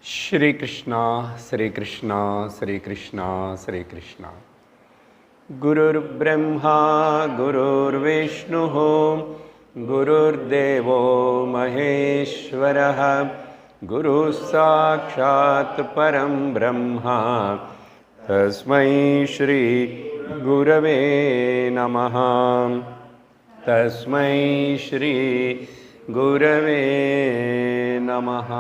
श्री कृष्णा श्री कृष्णा श्री कृष्णा श्री कृष्णा। गुरुर्ब्रह्मा गुरुर्विष्णुः गुरुर्देवो महेश्वरः गुरुः साक्षात् परं ब्रह्मा तस्मै श्री गुरवे नमः। तस्मै श्री गुरवे नमः।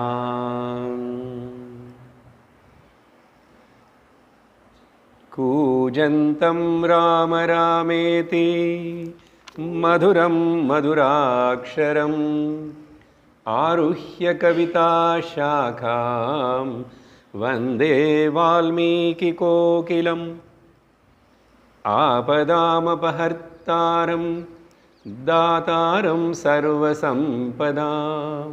कूजन्तं राम रामेति मधुरं मधुराक्षरम् आरुह्य कविताशाखां वन्दे वाल्मीकिकोकिलम्। आपदामपहर्तारं दातारं सर्वसम्पदां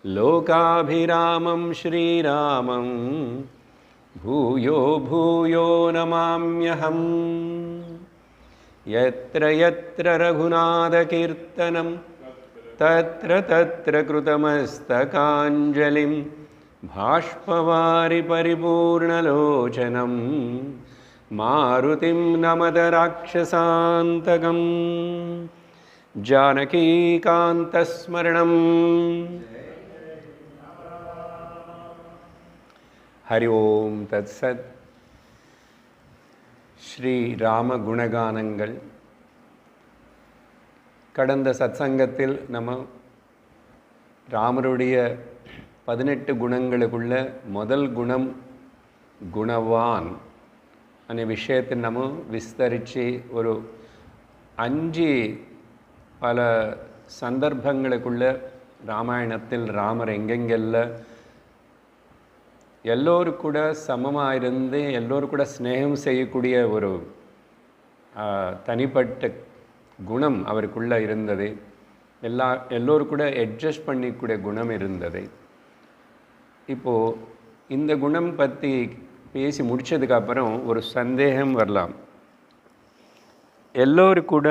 लोकाभिरामं श्रीरामं भूयो भूयो नमाम्यहम्। यत्र यत्र रघुनाथकीर्तनं तत्र तत्र कृतमस्तकाञ्जलिं भाष्पवारि परिपूर्णलोचनं मारुतिं नमत राक्षसान्तकम्। जानकीकान्तस्मरणं। हरि ओम तत्सत्। ஸ்ரீ ராம குணகானங்கள். கடந்த சத்சங்கத்தில் நம்ம ராமருடைய 18 குணங்களுக்குள்ள முதல் குணம் குணவான் அనే விஷயத்தை நம்ம விஸ்தரித்து ஒரு 5 பல சந்தர்ப்பங்களுக்குள்ள ராமாயணத்தில் ராமர் எங்கெங்கெல்லாம் எல்லோரும் கூட சமமாக இருந்து எல்லோரும் கூட ஸ்நேகம் செய்யக்கூடிய ஒரு தனிப்பட்ட குணம் அவருக்குள்ளே இருந்தது. எல்லோரும் கூட அட்ஜஸ்ட் பண்ணிக்கூடிய குணம் இருந்தது. இப்போது இந்த குணம் பற்றி பேசி முடித்ததுக்கப்புறம் ஒரு சந்தேகம் வரலாம். எல்லோரும் கூட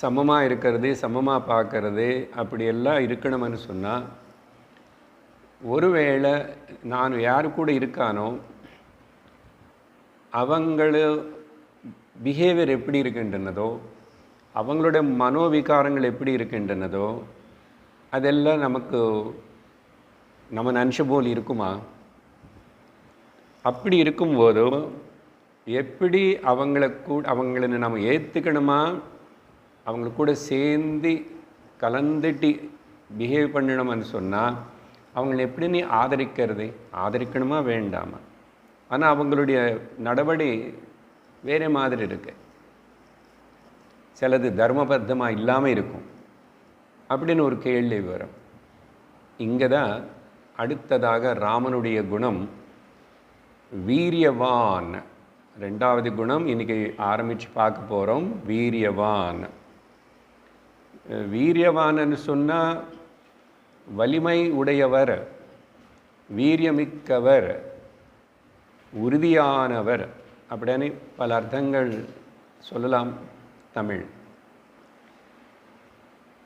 சமமாக இருக்கிறது, சமமாக பார்க்கறது, அப்படியெல்லாம் இருக்கணும்னு சொன்னால், ஒருவேளை நான் யார் கூட இருக்கானோ அவங்கள பிஹேவியர் எப்படி இருக்கின்றனதோ, அவங்களோட மனோவிகாரங்கள் எப்படி இருக்கின்றனதோ, அதெல்லாம் நம்ம நினச்ச போல் இருக்குமா? அப்படி இருக்கும்போதோ எப்படி அவங்கள நம்ம ஏற்றுக்கணுமா, அவங்கள கூட சேர்ந்து கலந்துட்டு பிஹேவ் பண்ணணும்னு சொன்னால் அவங்கள எப்படி நீ ஆதரிக்கணுமா வேண்டாமா? ஆனால் அவங்களுடைய நடவடி வேறு மாதிரி இருக்கு. சிலது தர்மபத்தமாக இல்லாமல் இருக்கும் அப்படின்னு ஒரு கேள்வி வரும். இங்கே தான் அடுத்ததாக ராமனுடைய குணம் வீரியவான். 2வது குணம் இன்றைக்கி ஆரம்பித்து பார்க்க போகிறோம். வீரியவான். வீரியவான்னு சொன்னால் வலிமை உடையவர், வீரியமிக்கவர், உறுதியானவர் அப்படின்னு பல அர்த்தங்கள் சொல்லலாம் தமிழ்.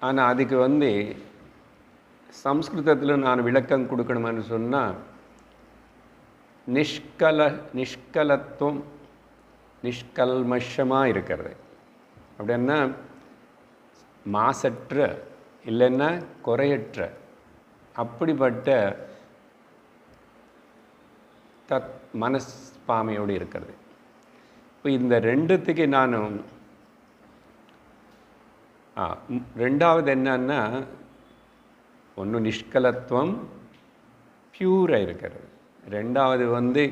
ஆனால் அதுக்கு சம்ஸ்கிருதத்தில் நான் விளக்கம் கொடுக்கணும்னு சொன்னால் நிஷ்கலத்துவம், நிஷ்கல்மஷமாக இருக்கிறது. அப்படின்னா மாசற்ற, இல்லைன்னா குறையற்ற, அப்படிப்பட்ட மனஸ்பாமையோடு இருக்கிறது. இப்போ இந்த ரெண்டுத்துக்கு நான் 2வது என்னன்னா, ஒன்று நிஷ்கலத்துவம், பியூராக இருக்கிறது. 2வது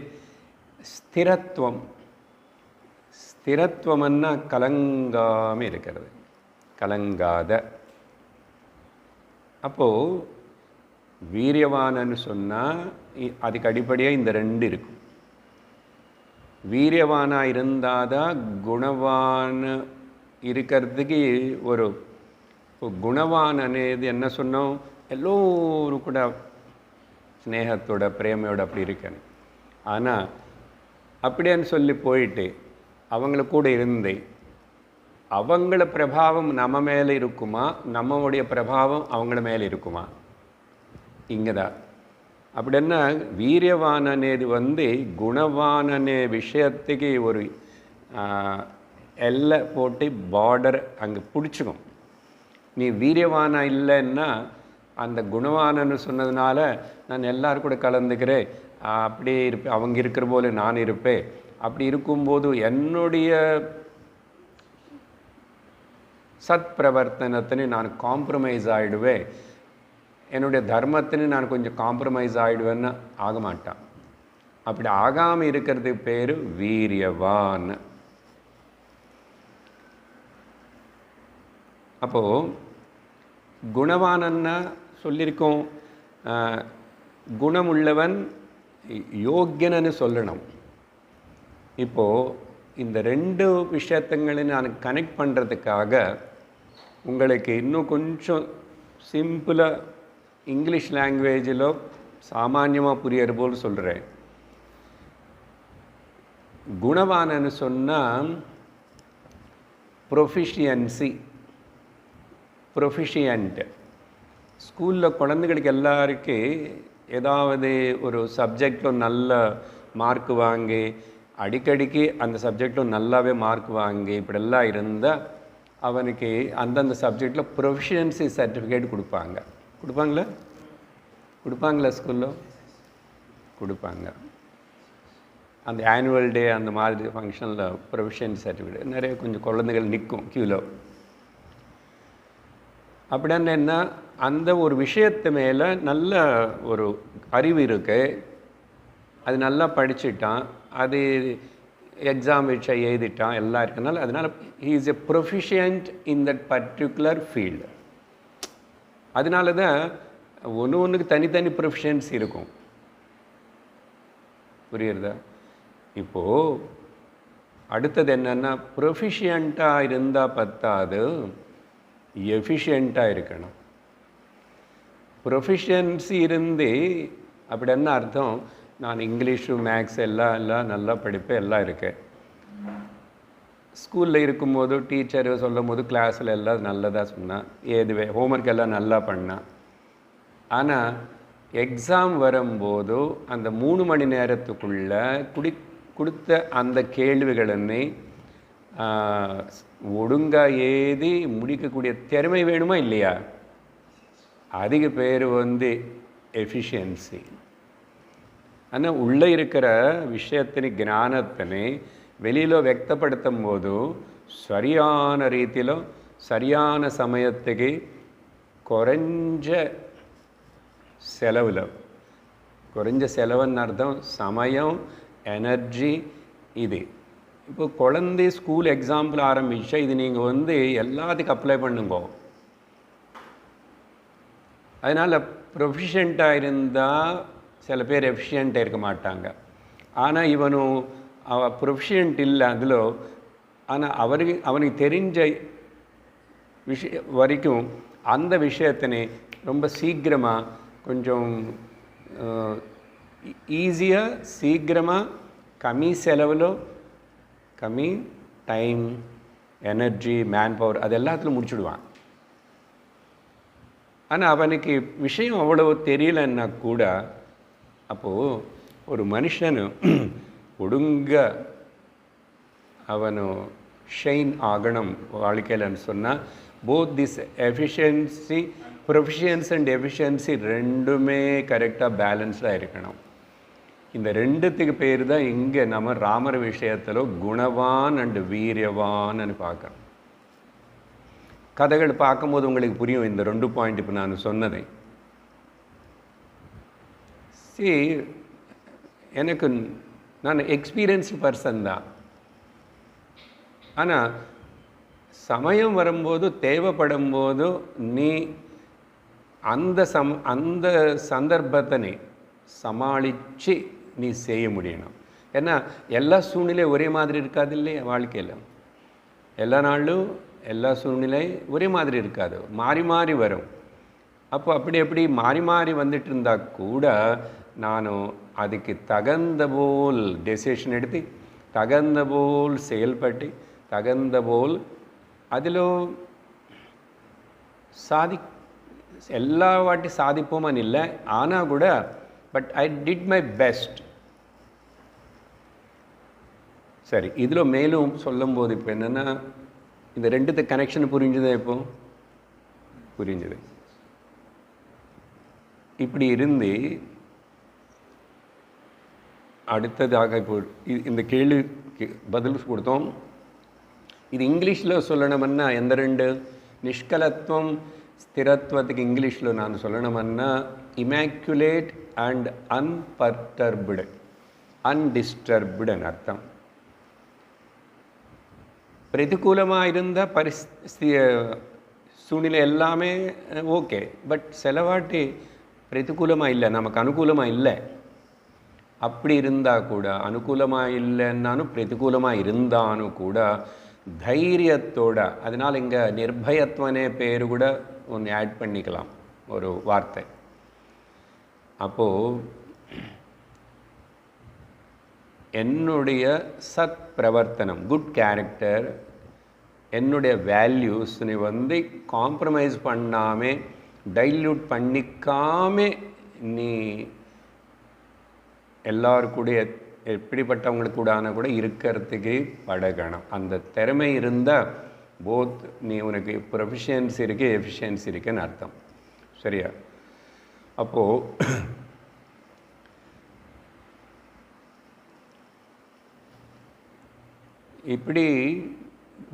ஸ்திரத்துவம். ஸ்திரத்துவம்னா கலங்காமல் இருக்கிறது, கலங்காத. அப்போது வீரியவானன்னு சொன்னால் அதுக்கு அடிப்படையாக இந்த 2 இருக்கும். வீரியவானாக இருந்தால் தான் குணவான் இருக்கிறதுக்கு ஒரு குணவான் అనేది என்ன சொன்னோம், எல்லோரும் கூட ஸ்நேகத்தோட பிரேமையோடு அப்படி இருக்கணும். ஆனால் அப்படின்னு சொல்லி போயிட்டு அவங்கள கூட இருந்து அவங்கள பிரபாவம் நம்ம மேலே இருக்குமா, நம்மளுடைய பிரபாவம் அவங்கள மேலே இருக்குமா? இங்கே தான் அப்படின்னா வீரியவான் అనేది குணவான் అనే விஷயத்துக்கு ஒரு எல்லை போட்டு பார்டர் அங்கே பிடிச்சிக்கும். நீ வீரியவானா இல்லைன்னா அந்த குணவானன்னு சொன்னதுனால நான் எல்லாரும் கூட கலந்துக்கிறேன், அப்படியே இருப்பேன், அவங்க இருக்கிற போல நான் இருப்பேன். அப்படி இருக்கும்போது என்னுடைய சத் பிரவர்த்தனத்தினு நான் காம்ப்ரமைஸ் ஆகிடுவேன், என்னுடைய தர்மத்தினு நான் கொஞ்சம் காம்ப்ரமைஸ் ஆகிடுவேன்னு ஆக மாட்டான். அப்படி ஆகாமல் இருக்கிறதுக்கு பேர் வீரியவான். அப்போது குணவானன்னா சொல்லியிருக்கோம், குணமுள்ளவன் யோக்கியனன்னு சொல்லணும். இப்போது இந்த ரெண்டு விஷயத்தையும் நான் கனெக்ட் பண்ணுறதுக்காக உங்களுக்கு இன்னும் கொஞ்சம் சிம்பிளாக இங்கிலீஷ் லாங்குவேஜில் சாமான்யமாக புரியற போல் சொல்கிறேன். குணவானன்னு சொன்னால் ப்ரொஃபிஷியன்ட். ஸ்கூலில் குழந்தைகளுக்கு எல்லாருக்கும் ஏதாவது ஒரு சப்ஜெக்டில் நல்ல மார்க் வாங்கி அடிக்கடிக்கு அந்த சப்ஜெக்டில் நல்லாவே மார்க் வாங்கி இப்படிலாம் இருந்தால் அவனுக்கு அந்தந்த சப்ஜெக்டில் ப்ரொஃபிஷியன்சி சர்டிஃபிகேட் கொடுப்பாங்களா ஸ்கூலில் கொடுப்பாங்க. அந்த ஆனுவல் டே அந்த மாதிரி ஃபங்க்ஷனில் ப்ரொஃபிஷியன்சி சர்டிஃபிகேட் நிறைய கொஞ்சம் குழந்தைகள் நிற்கும் க்யூவில். அப்படின்னா என்ன, அந்த ஒரு விஷயத்து மேலே நல்ல ஒரு அறிவு இருக்குது, அது நல்லா படிச்சுட்டான், அது எக்ஸாம் வச்சு எழுதிட்டான், எல்லாம் இருக்கனால அதனால் he is a proficient in that particular field. அதனால தான் ஒன்றுக்கு தனித்தனி ப்ரொஃபிஷியன்சி இருக்கும். புரியுறதா? இப்போது அடுத்தது என்னென்னா, ப்ரொஃபிஷியண்ட்டாக இருந்தால் பத்தாது, எஃபிஷியண்ட்டாக இருக்கணும். ப்ரொஃபிஷியன்சி இருந்து அப்படி என்ன அர்த்தம், நான் இங்கிலீஷு மேக்ஸ் எல்லாம் நல்லா படிப்பேன், எல்லாம் இருக்கேன். ஸ்கூலில் இருக்கும்போது டீச்சர் சொல்லும் போது கிளாஸில் எல்லாம் நல்லதாக சொன்னான், ஏதுவே ஹோம்ஒர்க் எல்லாம் நல்லா பண்ணான். ஆனால் எக்ஸாம் வரும்போது அந்த 3 மணி நேரத்துக்குள்ளே கொடுத்த அந்த கேள்விகளை ஒழுங்காக ஏதி முடிக்கக்கூடிய திறமை வேணுமா இல்லையா? அதிக பேர் எஃபிஷியன்சி. ஆனால் உள்ளே இருக்கிற விஷயத்தின் ஞானத்தினை வெளியில் వ్యక్తப்படுத்தும் போது சரியான ரீதியில் சரியான சமயத்துக்கு குறைஞ்ச செலவுன்னு அர்த்தம் சமயம், எனர்ஜி. இது இப்போ குழந்தை ஸ்கூல் எக்ஸாம்பிள் ஆரம்பிச்சா இது நீங்கள் எல்லாத்துக்கும் அப்ளை பண்ணுங்க. அதனால் ப்ரொஃபிஷியண்ட்டாக இருந்தால் சில பேர் எஃபிஷியண்ட்டாக இருக்க மாட்டாங்க. ஆனால் இவனும் ப்ரொஃபிஷியன்ட் இல்லை அதில், ஆனால் அவனுக்கு தெரிஞ்ச வரைக்கும் அந்த விஷயத்தினை ரொம்ப சீக்கிரமாக கொஞ்சம் ஈஸியாக சீக்கிரமாக கம்மி செலவில் கம்மி டைம், எனர்ஜி, மேன் பவர் அது எல்லாத்துலையும் முடிச்சுடுவான். ஆனால் அவனுக்கு விஷயம் அவ்வளோ தெரியலன்னா கூட அப்போது ஒரு மனுஷனு ஒழுங்க அவனு ஷைன் ஆகணும் வாழ்க்கையில்னு சொன்னால் both this efficiency, proficiency and efficiency ரெண்டுமே கரெக்டாக பேலன்ஸ்டாக இருக்கணும். இந்த ரெண்டுத்துக்கு பேர் தான் இங்கே நம்ம ராமர் விஷயத்தில் குணவான் அண்டு வீரியவான்னு பார்க்குறோம். கதைகள் பார்க்கும்போது உங்களுக்கு புரியும் இந்த 2 பாயிண்ட் இப்போ நான் சொன்னதை. நான் எக்ஸ்பீரியன்ஸ்டு பர்சன் தான். ஆனால் சமயம் வரும்போது தேவைப்படும் போது நீ அந்த சந்தர்ப்பத்தை சமாளித்து நீ செய்ய முடியணும். ஏன்னா எல்லா சூழ்நிலையும் ஒரே மாதிரி இருக்காது இல்லையா? வாழ்க்கையில் எல்லா நாளும் எல்லா சூழ்நிலை ஒரே மாதிரி இருக்காது, மாறி மாறி வரும். அப்போ அப்படி மாறி மாறி வந்துட்டு இருந்தால் கூட நானும் அதுக்கு தகுந்த போல் டெசிஷன் எடுத்து தகுந்த போல் செயல்பட்டு தகுந்த போல் அதில் எல்லா வாட்டி சாதிப்போமான்னு இல்லை. ஆனால் கூட but I did my best. சரி, இதில் மேலும் சொல்லும்போது இப்போ என்னென்னா, இந்த ரெண்டுத்து கனெக்ஷன் புரிஞ்சுதா? இப்போ புரிஞ்சுது. இப்படி இருந்து அடுத்ததாக இப்போ இந்த கேள்விக்கு பதில் கொடுத்தோம். இது இங்கிலீஷில் சொல்லணுமன்னா எந்த ரெண்டு? நிஷ்கலத்துவம் ஸ்திரத்துவத்துக்கு இங்கிலீஷில் நான் சொல்லணுமன்னா இமாக்குலேட் அண்ட் அன்பர்டர்ப்டு, அன்டிஸ்டர்ப்டுன்னு அர்த்தம். பிரதிகூலமாக இருந்த சூழ்நிலை எல்லாமே ஓகே, பட் சிலவாட்டி பிரதிகூலமாக இல்லை, நமக்கு அனுகூலமாக இல்லை. அப்படி இருந்தால் கூட, அனுகூலமாக இல்லைன்னாலும் பிரதிகூலமாக இருந்தாலும் கூட தைரியத்தோட, அதனால் இங்கே நிர்பயத்வனே பேர் கூட ஒன்று ஆட் பண்ணிக்கலாம், ஒரு வார்த்தை. அப்போது என்னுடைய சத் பிரவர்த்தனம், குட் கேரக்டர், என்னுடைய வேல்யூஸ்னு வந்து காம்ப்ரமைஸ் பண்ணாமல், டைல்யூட் பண்ணிக்காமல் நீ எல்லாருக்கூட எப்படிப்பட்டவங்களுக்கு கூடான கூட இருக்கிறதுக்கு பழகணும். அந்த திறமை இருந்தால் போத் நீ உனக்கு ப்ரொஃபிஷியன்சி இருக்குது, எஃபிஷியன்சி இருக்குன்னு அர்த்தம். சரியா? அப்போது இப்படி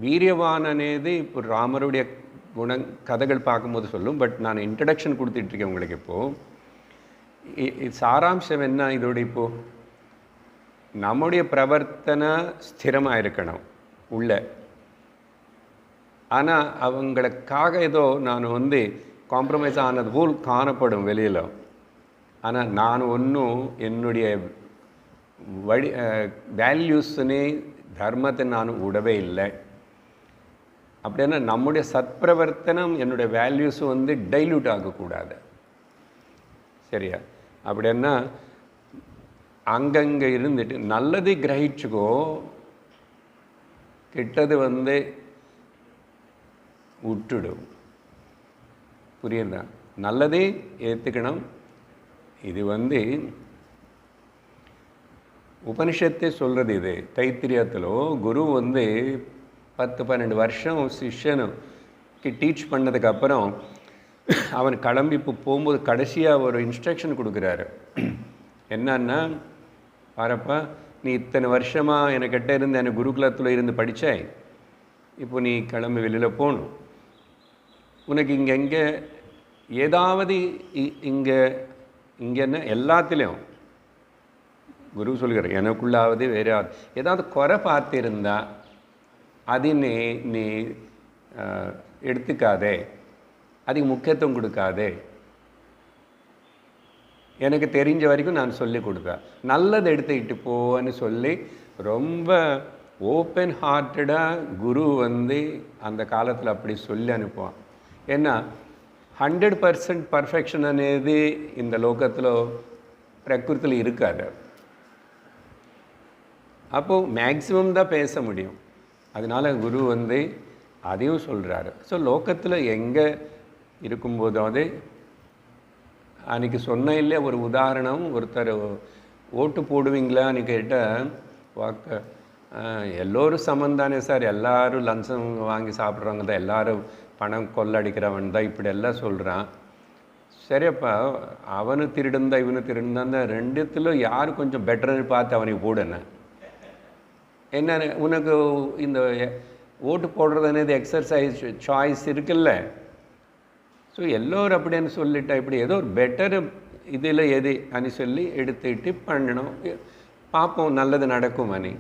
வீரியவான் అనేది இப்போ ராமருடைய கதைகள் பார்க்கும்போது சொல்லும். பட் நான் இன்ட்ரடக்ஷன் கொடுத்துட்ருக்கேன் உங்களுக்கு. இப்போது சாராம்சம் என்ன இதோட? இப்போது நம்முடைய பிரவர்த்தனை ஸ்திரமாக இருக்கணும் உள்ள. ஆனால் அவங்களுக்காக ஏதோ நான் வந்து காம்ப்ரமைஸ் ஆனது போல் காணப்படும் வெளியில். ஆனால் நான் ஒன்றும் என்னுடைய வேல்யூஸ்னே தர்மத்தை நான் விடவே இல்லை. அப்படின்னா நம்முடைய சத்பிரவர்த்தனம், என்னுடைய வேல்யூஸ் வந்து டைல்யூட் ஆகக்கூடாது. சரியா? அப்படின்னா அங்கங்கே இருந்துட்டு நல்லது கிரகிச்சுக்கோ, கெட்டது வந்து விட்டுடும். புரியுதா? நல்லதே ஏற்றுக்கணும். இது வந்து உபனிஷத்தே சொல்கிறது. இது தைத்திரியத்தில் குரு வந்து 10-12 வருஷம் சிஷ்யனுக்கு டீச் பண்ணதுக்கப்புறம் அவன் கிளம்பி இப்போ போகும்போது கடைசியாக ஒரு இன்ஸ்ட்ரக்ஷன் கொடுக்குறாரு. என்னன்னா, பாரப்பா, நீ இத்தனை வருஷமாக எனக்கிட்ட இருந்து எனக்கு குருகுலத்தில் இருந்து படித்தாய், இப்போ நீ கிளம்பி வெளியில் போகணும். உனக்கு இங்கே ஏதாவது இங்கேன்னா எல்லாத்துலேயும் குரு சொல்கிறார், எனக்குள்ளாவது வேறு ஏதாவது குறை பார்த்திருந்தா அது நீ எடுத்துக்காதே, அதுக்கு முக்கியத்துவம் கொடுக்காதே. எனக்கு தெரிஞ்ச வரைக்கும் நான் சொல்லி கொடுத்தேன், நல்லது எடுத்துக்கிட்டு போன்னு சொல்லி ரொம்ப ஓப்பன் ஹார்ட்டடாக குரு வந்து அந்த காலத்தில் அப்படி சொல்லி அனுப்புவான். ஏன்னா 100% பர்ஃபெக்ஷன் అనేది இந்த லோகத்தில் பிரகிருத்தில் இருக்காது. அப்போது மேக்ஸிமம் தான் பேச முடியும். அதனால் குரு வந்து அதையும் சொல்கிறாரு. ஸோ லோகத்தில் எங்கே இருக்கும்போதாவது அன்றைக்கி சொன்ன இல்லை ஒரு உதாரணம். ஒருத்தர் ஓட்டு போடுவீங்களான்னு கேட்டால் வாக்க எல்லோரும் சமம் தானே சார், எல்லோரும் லஞ்சம் வாங்கி சாப்பிட்றவங்க தான், எல்லோரும் பணம் கொள்ளடிக்கிறவன் தான், இப்படி எல்லாம் சொல்கிறான். சரியப்பா, அவனு திருடுந்தா இவனு திருடுந்தான், ரெண்டுத்தில் யார் கொஞ்சம் பெட்டர்னு பார்த்து அவனுக்கு போடுனேன். என்ன உனக்கு இந்த ஓட்டு போடுறது అనేది எக்ஸசைஸ் சாய்ஸ் இருக்குல்ல. ஸோ எல்லோரும் அப்படின்னு சொல்லிட்டா இப்படி ஏதோ ஒரு பெட்டர் இதில் எது அனி சொல்லி எடுத்துக்கிட்டு பண்ணணும், பார்ப்போம் நல்லது நடக்கும் அனி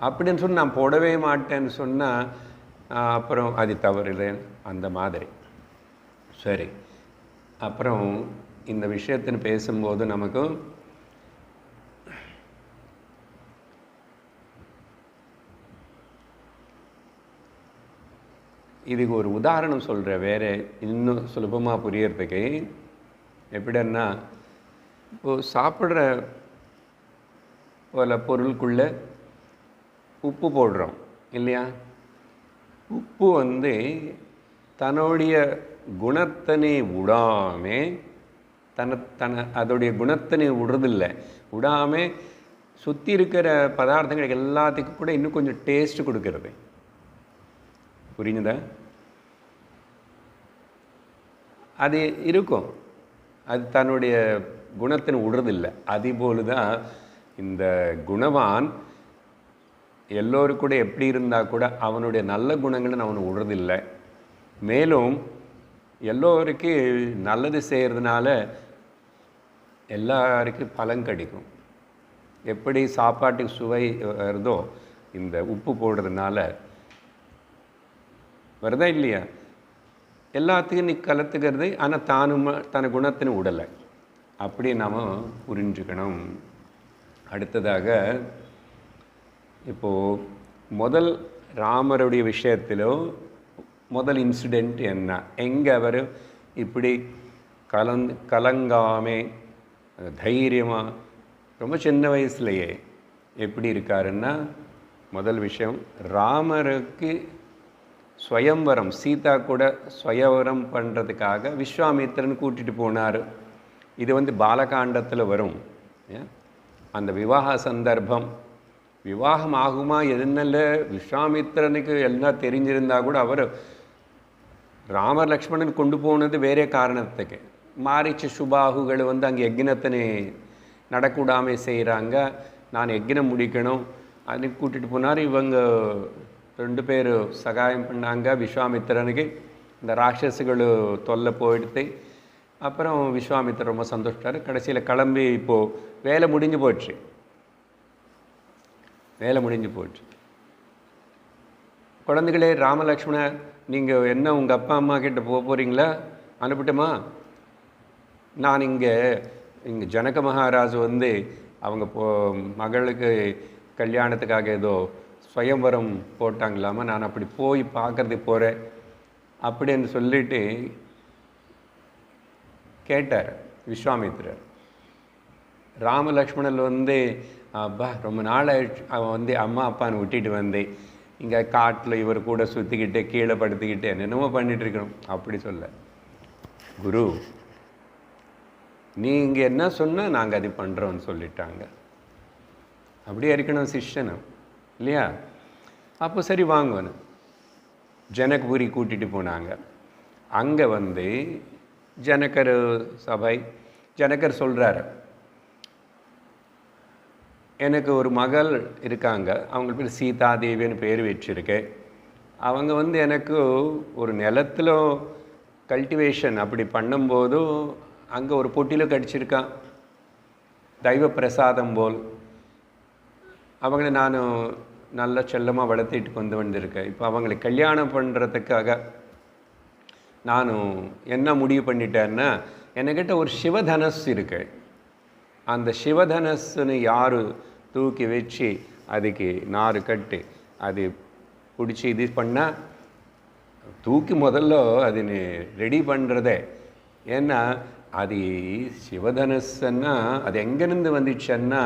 அப்படின்னு சொல்லி நான் போடவே மாட்டேன்னு சொன்னால் அப்புறம் அது தவறு அந்த மாதிரி. சரி, அப்புறம் இந்த விஷயத்தின்னு பேசும்போது நமக்கு இதுக்கு ஒரு உதாரணம் சொல்கிறேன், வேறு இன்னும் சுலபமாக புரியறதுக்கு. எப்படின்னா, இப்போது சாப்பிட்ற போல பொருளுக்குள்ளே உப்பு போடுறோம் இல்லையா? உப்பு வந்து தன்னுடைய குணத்தனை விடாமல் அதோடைய குணத்தை நீ விடுறதில்லை. விடாமல் சுற்றி இருக்கிற பதார்த்தங்கள் எல்லாத்துக்கும் கூட இன்னும் கொஞ்சம் டேஸ்ட் கொடுக்கறது. புரியுதா? அது இருக்கும், அது தன்னுடைய குணத்தின் விடுறதில்லை. அதேபோல் தான் இந்த குணவான் எல்லோரும் கூட எப்படி இருந்தால் கூட அவனுடைய நல்ல குணங்களை அவனு விடுறதில்லை. மேலும் எல்லோருக்கும் நல்லது செய்கிறதுனால எல்லாருக்கும் பலன் கிடைக்கும். எப்படி சாப்பாட்டுக்கு சுவை வருதோ இந்த உப்பு போடுறதுனால வருதா இல்லையா? எல்லாத்துக்கும் நீ கலத்துக்கிறது, ஆனால் தன குணத்தின் உடலை அப்படி நாம் புரிஞ்சுக்கணும். அடுத்ததாக இப்போது முதல் ராமருடைய விஷயத்திலோ முதல் இன்சிடெண்ட் என்ன, எங்கே அவர் இப்படி கலங்காமே தைரியமாக ரொம்ப சின்ன வயசுலையே எப்படி இருக்காருன்னா, முதல் விஷயம் ராமருக்கு ஸ்வயம்வரம், சீதா கூட ஸ்வயம்வரம் பண்ணுறதுக்காக விஸ்வாமித்திரன் கூட்டிகிட்டு போனார். இது பாலகாண்டத்தில் வரும். அந்த விவாக சந்தர்ப்பம், விவாகம் ஆகுமா எதுனால விஸ்வாமித்திரனுக்கு எல்லாம் தெரிஞ்சிருந்தால் கூட அவர் ராமர் லக்ஷ்மணன் கொண்டு போனது வேறே காரணத்துக்கு. மாரிச்ச சுபாகுகள் அங்கே யக்னத்தினை நடக்கூடாமல் செய்கிறாங்க. நான் யக்னம் முடிக்கணும் அதுக்கு கூட்டிகிட்டு போனார். இவங்க 2 பேர் சகாயம் பண்ணாங்க விஸ்வாமித்திரனுக்கு. இந்த ராட்சசுகள் தொல்லை போயிடுத்து. அப்புறம் விஸ்வாமித்திரன் ரொம்ப சந்தோஷிட்டார். கடைசியில் கிளம்பி இப்போது வேலை முடிஞ்சு போச்சு. குழந்தைகளே, ராமலக்ஷ்மண நீங்கள் என்ன உங்கள் அப்பா அம்மா கிட்ட போக போகிறீங்களா? அனுப்பிட்டோமா? நான் இங்கே ஜனக மகாராஜ் அவங்க மகளுக்கு கல்யாணத்துக்காக ஏதோ ஸ்வயம்வரம் போட்டாங்களாமா, நான் அப்படி போய் பார்க்கறதுக்கு போகிறேன் அப்படின்னு சொல்லிட்டு கேட்டார் விஸ்வாமித்திரர். ராமலக்ஷ்மணன் அப்பா ரொம்ப நாள் அவன் அம்மா அப்பான்னு விட்டுட்டு இங்கே காட்டில் இவர் கூட சுற்றிக்கிட்டு கீழே படுத்திக்கிட்டு என்னென்னமோ பண்ணிகிட்ருக்கணும் அப்படி சொல்ல. குரு, நீங்கள் என்ன சொன்னால் நாங்கள் அது பண்ணுறோன்னு சொல்லிட்டாங்க. அப்படியே இருக்கணும் சிஷ்யனும் இல்லையா? அப்போ சரி வாங்கன்னு ஜனக்புரி கூட்டிகிட்டு போனாங்க. அங்கே ஜனகர் சபை. ஜனகர் சொல்கிறாரு, எனக்கு ஒரு மகள் இருக்காங்க, அவங்க பேர் சீதாதேவின்னு பேர் வச்சுருக்கேன். அவங்க எனக்கு ஒரு நிலத்தில் கல்டிவேஷன் அப்படி பண்ணும்போதும் அங்கே ஒரு பொட்டியில் கடிச்சிருக்கான், தெய்வ பிரசாதம் போல். அவங்கள நான் நல்ல செல்லமாக வளர்த்திட்டு கொண்டு வந்திருக்கேன். இப்போ அவங்களை கல்யாணம் பண்ணுறதுக்காக நான் என்ன முடிவு பண்ணிட்டேன்னா, என்கிட்ட ஒரு சிவதனஸ் இருக்கு. அந்த சிவதனஸ்ன்னு யார் தூக்கி வச்சு அதுக்கு நாறு கட்டி அது பிடிச்சி இது பண்ணால் தூக்கி முதல்ல அது ரெடி பண்ணுறதே. ஏன்னா அது சிவதனஸ்ன்னா அது எங்கேருந்து வந்துச்சுன்னா,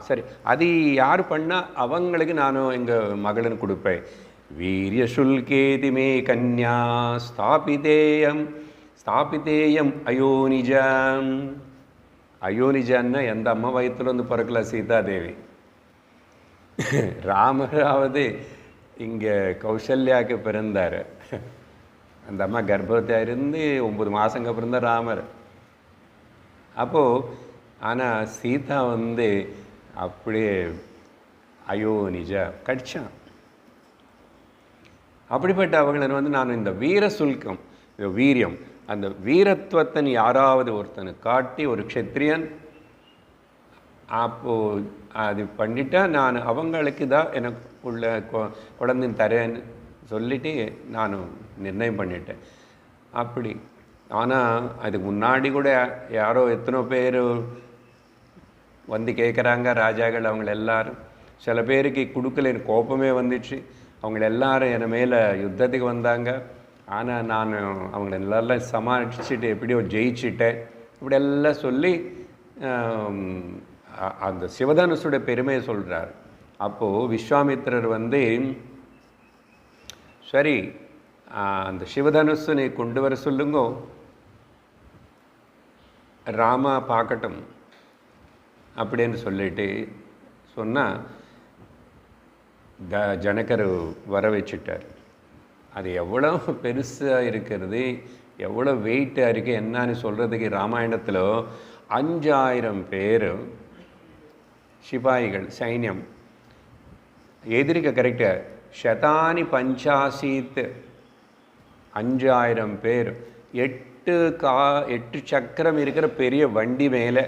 சரி அது யார் பண்ணால் அவங்களுக்கு நானும் எங்கள் மகளுன்னு கொடுப்பேன். வீரிய சுல்கேதி மே கன்யா ஸ்தாபிதேயம் அயோனிஜம். அயோனிஜான்னா எந்த அம்மா வயிற்றுல பிறக்கல சீதாதேவி. ராமராவது இங்கே கௌசல்யாவுக்கு பிறந்தார். அந்த அம்மா கர்ப்பவதியாக இருந்து 9 மாதங்க பிறந்த ராமர். அப்போது ஆனால் சீதா அப்படியே அயோனிஜா கடிச்சான். அப்படிப்பட்ட அவங்களை நான் இந்த வீர சுல்கம் வீரியம் அந்த வீரத்துவத்தை யாராவது ஒருத்தனை காட்டி ஒரு க்ஷத்ரியன் அப்போது அது பண்ணிட்டா நான் அவங்களுக்கு தான் எனக்கு உள்ள குழந்தைன்னு தரேன்னு சொல்லிட்டு நான் நிர்ணயம் பண்ணிட்டேன். அப்படி ஆனால் அதுக்கு முன்னாடி கூட யாரோ எத்தனோ பேர் கேட்குறாங்க ராஜாக்கள். அவங்கள எல்லாரும் சில பேருக்கு கொடுக்கலன்னு கோபமே வந்துச்சு. அவங்கள எல்லாரும் என் மேலே யுத்தத்துக்கு வந்தாங்க. ஆனால் நான் அவங்கள எல்லாம் சமாளிச்சுட்டு எப்படியோ ஜெயிச்சிட்டேன். இப்படி எல்லாம் சொல்லி அந்த சிவதனுசுடைய பெருமையை சொல்கிறார். அப்போது விஸ்வாமித்திரர் சரி அந்த சிவதனுசு நீ கொண்டு வர சொல்லுங்கோ. ராமா பார்க்கட்டும் அப்படின்னு சொல்லிட்டு சொன்னால் ஜனகர் வர வச்சுட்டார். அது எவ்வளோ பெருசாக இருக்கிறது, எவ்வளோ வெயிட்டாக இருக்குது என்னன்னு சொல்கிறதுக்கு ராமாயணத்தில் 5000 பேர் சிப்பாய்கள் சைன்யம் எதிரிக்க கரெக்டாக சதானி பஞ்சாசீத் 5000 பேர் 8 சக்கரம் இருக்கிற பெரிய வண்டி மேலே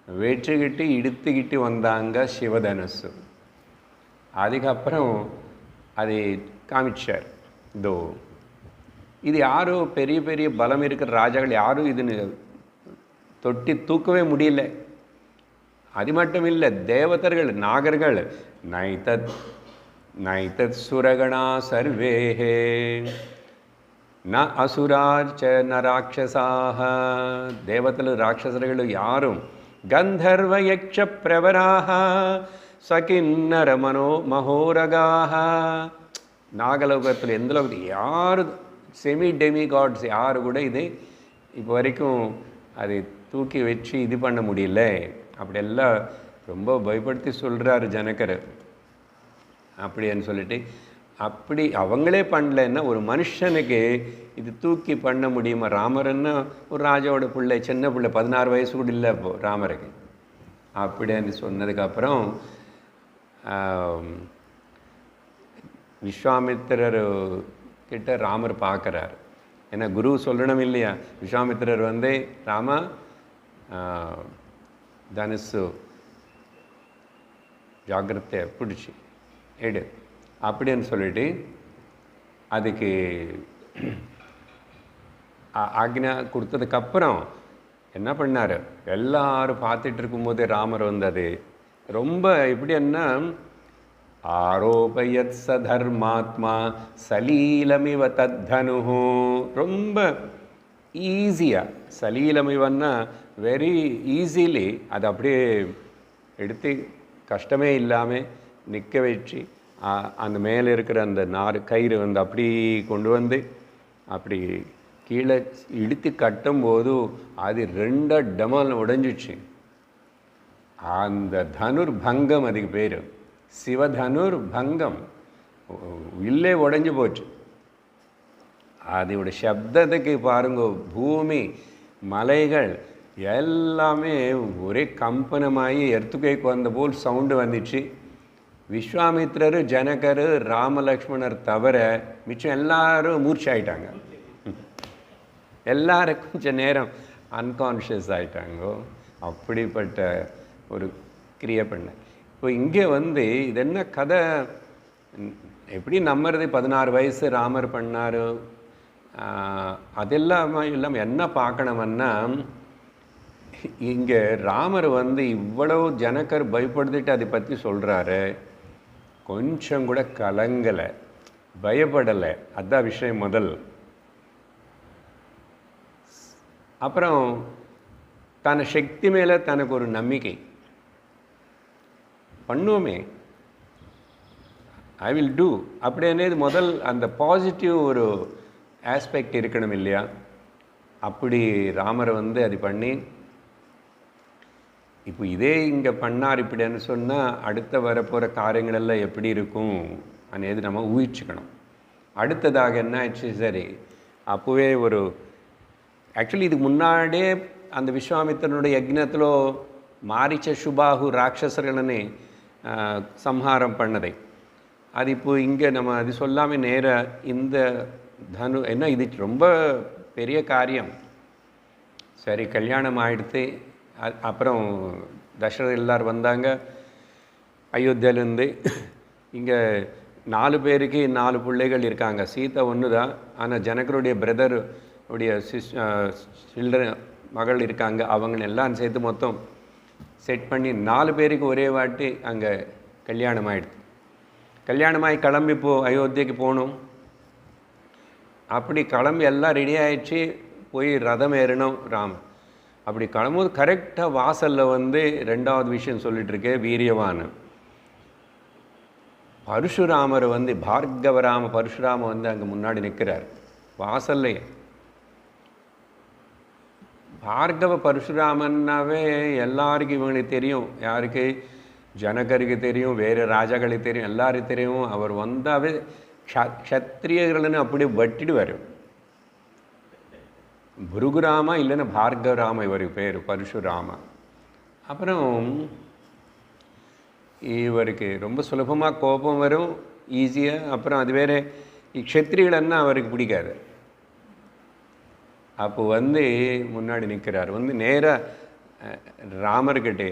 வெற்றிக்கிட்டு இடுத்துக்கிட்டு வந்தாங்க சிவதனுசு. அதுக்கப்புறம் அதை காமிச்சார். இதோ இது யாரோ பெரிய பெரிய பலம் இருக்கிற ராஜாக்கள் யாரும் இதுன்னு தொட்டி தூக்கவே முடியல. அது மட்டும் இல்லை, தேவதர்கள் நாகர்கள் நைதத் நைதத் சுரகணா சர்வேஹே ந அசுராச்ச ந ராட்சசாக. தேவதர்கள் ராட்சசர்கள் யாரும் கந்தர்வ யக்ஷ பிரவராக சகின்னர மனோ மகோரகாக. நாகலோகத்தில் எந்த லோகத்தில் யார் செமி டெமி காட்ஸ் யாரு கூட இது இப்போ வரைக்கும் அதை தூக்கி வச்சு இது பண்ண முடியல. அப்படியெல்லாம் ரொம்ப பயப்படுத்தி சொல்கிறாரு ஜனகர். அப்படின்னு சொல்லிட்டு அப்படி அவங்களே பண்ணலைன்னா ஒரு மனுஷனுக்கு இது தூக்கி பண்ண முடியுமா? ராமர்னா ஒரு ராஜாவோட பிள்ளை, சின்ன பிள்ளை, 16 வயசு கூட இல்லை இப்போது ராமருக்கு. அப்படின்னு சொன்னதுக்கப்புறம் விஸ்வாமித்திரர் கிட்ட ராமர் பார்க்குறார். ஏன்னா குரு சொல்லணும் இல்லையா, விஸ்வாமித்திரர் வந்து ராமா தனுசு ஜாகிரத்தை பிடிச்சி எடு அப்படின்னு சொல்லிட்டு அதுக்கு ஆக்ஞா கொடுத்ததுக்கப்புறம் என்ன பண்ணார், எல்லாரும் பார்த்துட்டு இருக்கும்போதே ராமர் வந்து அது ரொம்ப எப்படின்னா ஆரோபயத் சதர்மாத்மா சலீலமிவ தத்தனு. ரொம்ப ஈஸியாக, சலீலமிவன்னா வெரி ஈஸிலி அது அப்படியே எடுத்து கஷ்டமே இல்லாமல் நிற்க வச்சு அந்த மேலே இருக்கிற அந்த கயிறு வந்து அப்படி கொண்டு வந்து அப்படி கீழே இழுத்து கட்டும்போது அது 2 டமால் உடைஞ்சிச்சு. அந்த தனுர் பங்கம் அதுக்கு பேர், சிவதனுர் பங்கம். இல்லே உடைஞ்சு போச்சு. அதோட சப்தத்துக்கு பாருங்க, பூமி மலைகள் எல்லாமே ஒரே கம்பனமாகி எர்த்துக்கைக்கு வந்த போல் சவுண்டு வந்துச்சு. விஸ்வாமித்திரர் ஜனகர் ராமலக்ஷ்மணர் தவிர மிச்சம் எல்லாரும் மூர்ச்சாயிட்டாங்க. எல்லாரும் கொஞ்சம் நேரம் அன்கான்ஷியஸ் ஆகிட்டாங்கோ. அப்படிப்பட்ட ஒரு கிரியை பண்ண. இப்போ இங்கே வந்து இது என்ன கதை, எப்படி நம்புறது? 16 வயசு ராமர் பண்ணார். அதெல்லாம் இல்லாமல் என்ன பார்க்கணும்னா, இங்கே ராமர் வந்து இவ்வளவு ஜனகர் பயப்படுத்திட்டு அதை பற்றி சொல்கிறாரு, கொஞ்சம் கூட கலங்கலை, பயப்படலை. அதுதான் விஷயம் முதல். அப்புறம் தன் சக்தி மேலே தனக்கு ஒரு நம்பிக்கை, பண்ணுவோமே, ஐ வில் டூ அப்படின்னது முதல் அந்த பாசிட்டிவ் ஒரு ஆஸ்பெக்ட் இருக்கணும் இல்லையா? அப்படி ராமரை வந்து அது பண்ணி இப்போ இதே இங்கே பண்ணார் இப்படின்னு சொன்னால் அடுத்த வரப்போகிற காரியங்களெல்லாம் எப்படி இருக்கும் అనేది நம்ம ஊகிச்சுக்கணும். அடுத்ததாக என்ன ஆச்சு, சரி அப்போவே ஒரு ஆக்சுவலி இதுக்கு முன்னாடியே அந்த விஸ்வாமித்திரனுடைய யக்னத்தில் மாரிச்ச சுபாகு ராட்சசர்களே சம்ஹாரம் பண்ணதை அது இப்போ இங்கே நம்ம அது சொல்லாமல் நேராக இந்த தனு என்ன இது ரொம்ப பெரிய காரியம். சரி கல்யாணம் ஆகிடுத்து. அப்புறம் தசரதர் எல்லாரும் வந்தாங்க அயோத்தியிலேருந்து. இங்கே 4 பேருக்கு 4 பிள்ளைகள் இருக்காங்க. சீதா ஒன்று தான், ஆனால் ஜனகருடைய பிரதர் உடைய சில்ட்ரன் மகள் இருக்காங்க. அவங்க எல்லாம் சேர்த்து மொத்தம் செட் பண்ணி 4 பேருக்கு ஒரே வாட்டி அங்கே கல்யாணம் ஆகிடுது. கல்யாணமாகி கிளம்பி அயோத்தியக்கு போகணும். அப்படி கிளம்பி எல்லாம் ரெடி ஆகிடுச்சு, போய் ரதம் ஏறணும் ராமன். அப்படி கிளம்பும்போது கரெக்டாக வாசலில் வந்து 2வது விஷயம் சொல்லிகிட்ருக்கே வீரியவான் பரசுராமர் வந்து பார்கவராம பரசுராம வந்து அங்கே முன்னாடி நிற்கிறார் வாசல்லையே. பார்கவ பரசுராமன்னாவே எல்லாருக்கும் இவங்களுக்கு தெரியும். யாருக்கு? ஜனகருக்கு தெரியும், வேறு ராஜாக்களுக்கு தெரியும், எல்லாருக்கும் தெரியும். அவர் வந்தாவே க்ஷத்ரியர்கள்னு அப்படியே வட்டிடுவார். புருகுராமா இல்லைன்னா பார்கவராம இவருக்கு பேர் பரசுராம. அப்புறம் இவருக்கு ரொம்ப சுலபமாக கோபம் வரும், ஈஸியாக. அப்புறம் அது வேறு க்ஷத்ரியர்கள்னா அவருக்கு பிடிக்காது. அப்போ முன்னாடி நிற்கிறார், நேராக ராமர்கிட்டே.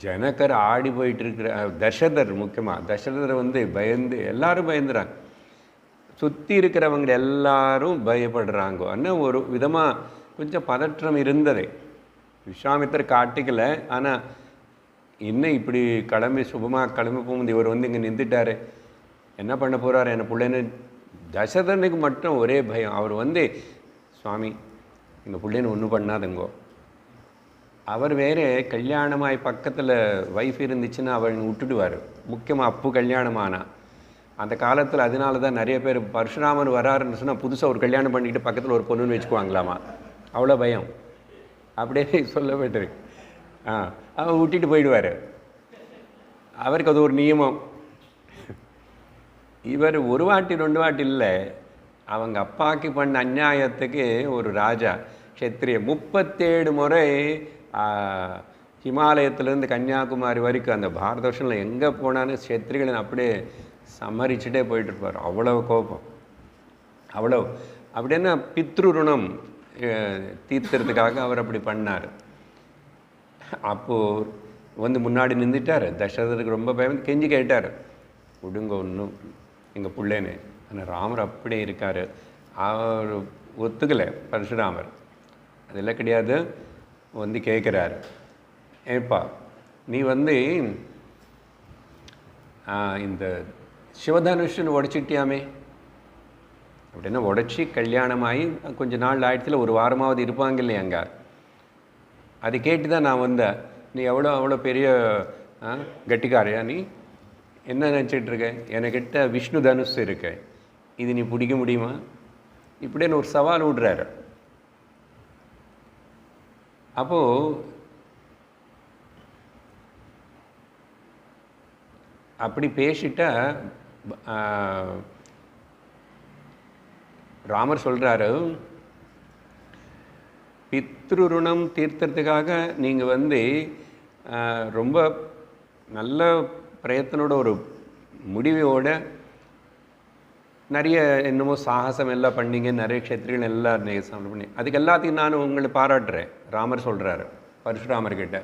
ஜனகர் ஆடி போயிட்டுருக்கிற தசரதர், முக்கியமாக தசரதர் பயந்து, எல்லாரும் பயந்துறாங்க. சுற்றி இருக்கிறவங்க எல்லாரும் பயப்படுறாங்க. ஆனால் ஒரு விதமாக கொஞ்சம் பதற்றம் இருந்தது. விஸ்வாமித்தர் காட்டிக்கல. ஆனால் இன்னும் இப்படி கிளம்பி சுபமாக கிளம்பி போகும்போது இவர் இங்கே நின்றுட்டார், என்ன பண்ண போகிறார் என்ன பிள்ளைன்னு. தசரதனுக்கு மட்டும் ஒரே பயம். அவர் சுவாமி எங்கள் பிள்ளைன்னு ஒன்றும் பண்ணாதுங்கோ. அவர் வேறு கல்யாணமாய் பக்கத்தில் வைஃப் இருந்துச்சுன்னா அவள் விட்டுடுவார். முக்கியமாக அப்பு கல்யாணமானா அந்த காலத்தில். அதனால தான் நிறைய பேர் பரசுராமன் வராருன்னு சொன்னால் புதுசாக ஒரு கல்யாணம் பண்ணிக்கிட்டு பக்கத்தில் ஒரு பொண்ணுன்னு வச்சுக்குவாங்களாமா. அவ்வளோ பயம். அப்படியே சொல்லப்பட்டிருக்கு. அவர் விட்டுட்டு போயிடுவார். அவருக்கு அது ஒரு நியமம். இவர் ஒரு வாட்டி 2 வாட்டி இல்லை, அவங்க அப்பாவுக்கு பண்ண அநியாயத்துக்கு ஒரு ராஜா க்ஷத்ரிய 37 முறை ஹிமாலயத்திலேருந்து கன்னியாகுமரி வரைக்கும் அந்த பாரத வருஷனில் எங்கே போனாலும் க்ஷத்ரிகளை அப்படியே சமரிச்சுட்டே போயிட்டுருப்பார். அவ்வளோ கோபம், அவ்வளோ. அப்படின்னா பித்ரு ருணம் தீர்த்துறதுக்காக அவர் அப்படி பண்ணார். அப்போது முன்னாடி நின்றுட்டார். தசரதருக்கு ரொம்ப பயம், கெஞ்சி கேட்டார், விடுங்க ஒன்றும் எங்கள் பிள்ளைன்னு. ஆனால் ராமர் அப்படியே இருக்கார். அவர் ஒத்துக்கலை பரசுராமர். அதெல்லாம் கிடையாது. கேட்குறாரு, ஏப்பா நீ இந்த சிவதனுஷன் உடைச்சிட்டியாமே அப்படின்னா, உடைச்சி கல்யாணமாகி கொஞ்ச நாள் ஆயிடுச்சுல, ஒரு வாரமாவது இருப்பாங்க இல்லையா அங்கே. அது கேட்டு தான் நான் வந்தேன். நீ அவ்வளோ பெரிய கட்டிக்காரையா? நீ என்ன நினச்சிட்ருக்க? என்கிட்ட விஷ்ணு தனுஷ் இருக்கு, இது நீ பிடிக்க முடியுமா? இப்படின்னு ஒரு சவால் விடுறாரு. அப்போது அப்படி பேசிட்டா ராமர் சொல்கிறாரு, பித்ரு ருணம் தீர்த்தறதுக்காக நீங்கள் ரொம்ப நல்ல பிரயத்தனோட ஒரு முடிவோட நிறைய என்னமோ சாகசம் எல்லாம் பண்ணிங்க, நிறைய க்ஷத்ரிகள் எல்லாம் சாப்பிட பண்ணி, அதுக்கு எல்லாத்தையும் நான் உங்களை பாராட்டுறேன். ராமர் சொல்கிறாரு பரசுராமர்கிட்ட.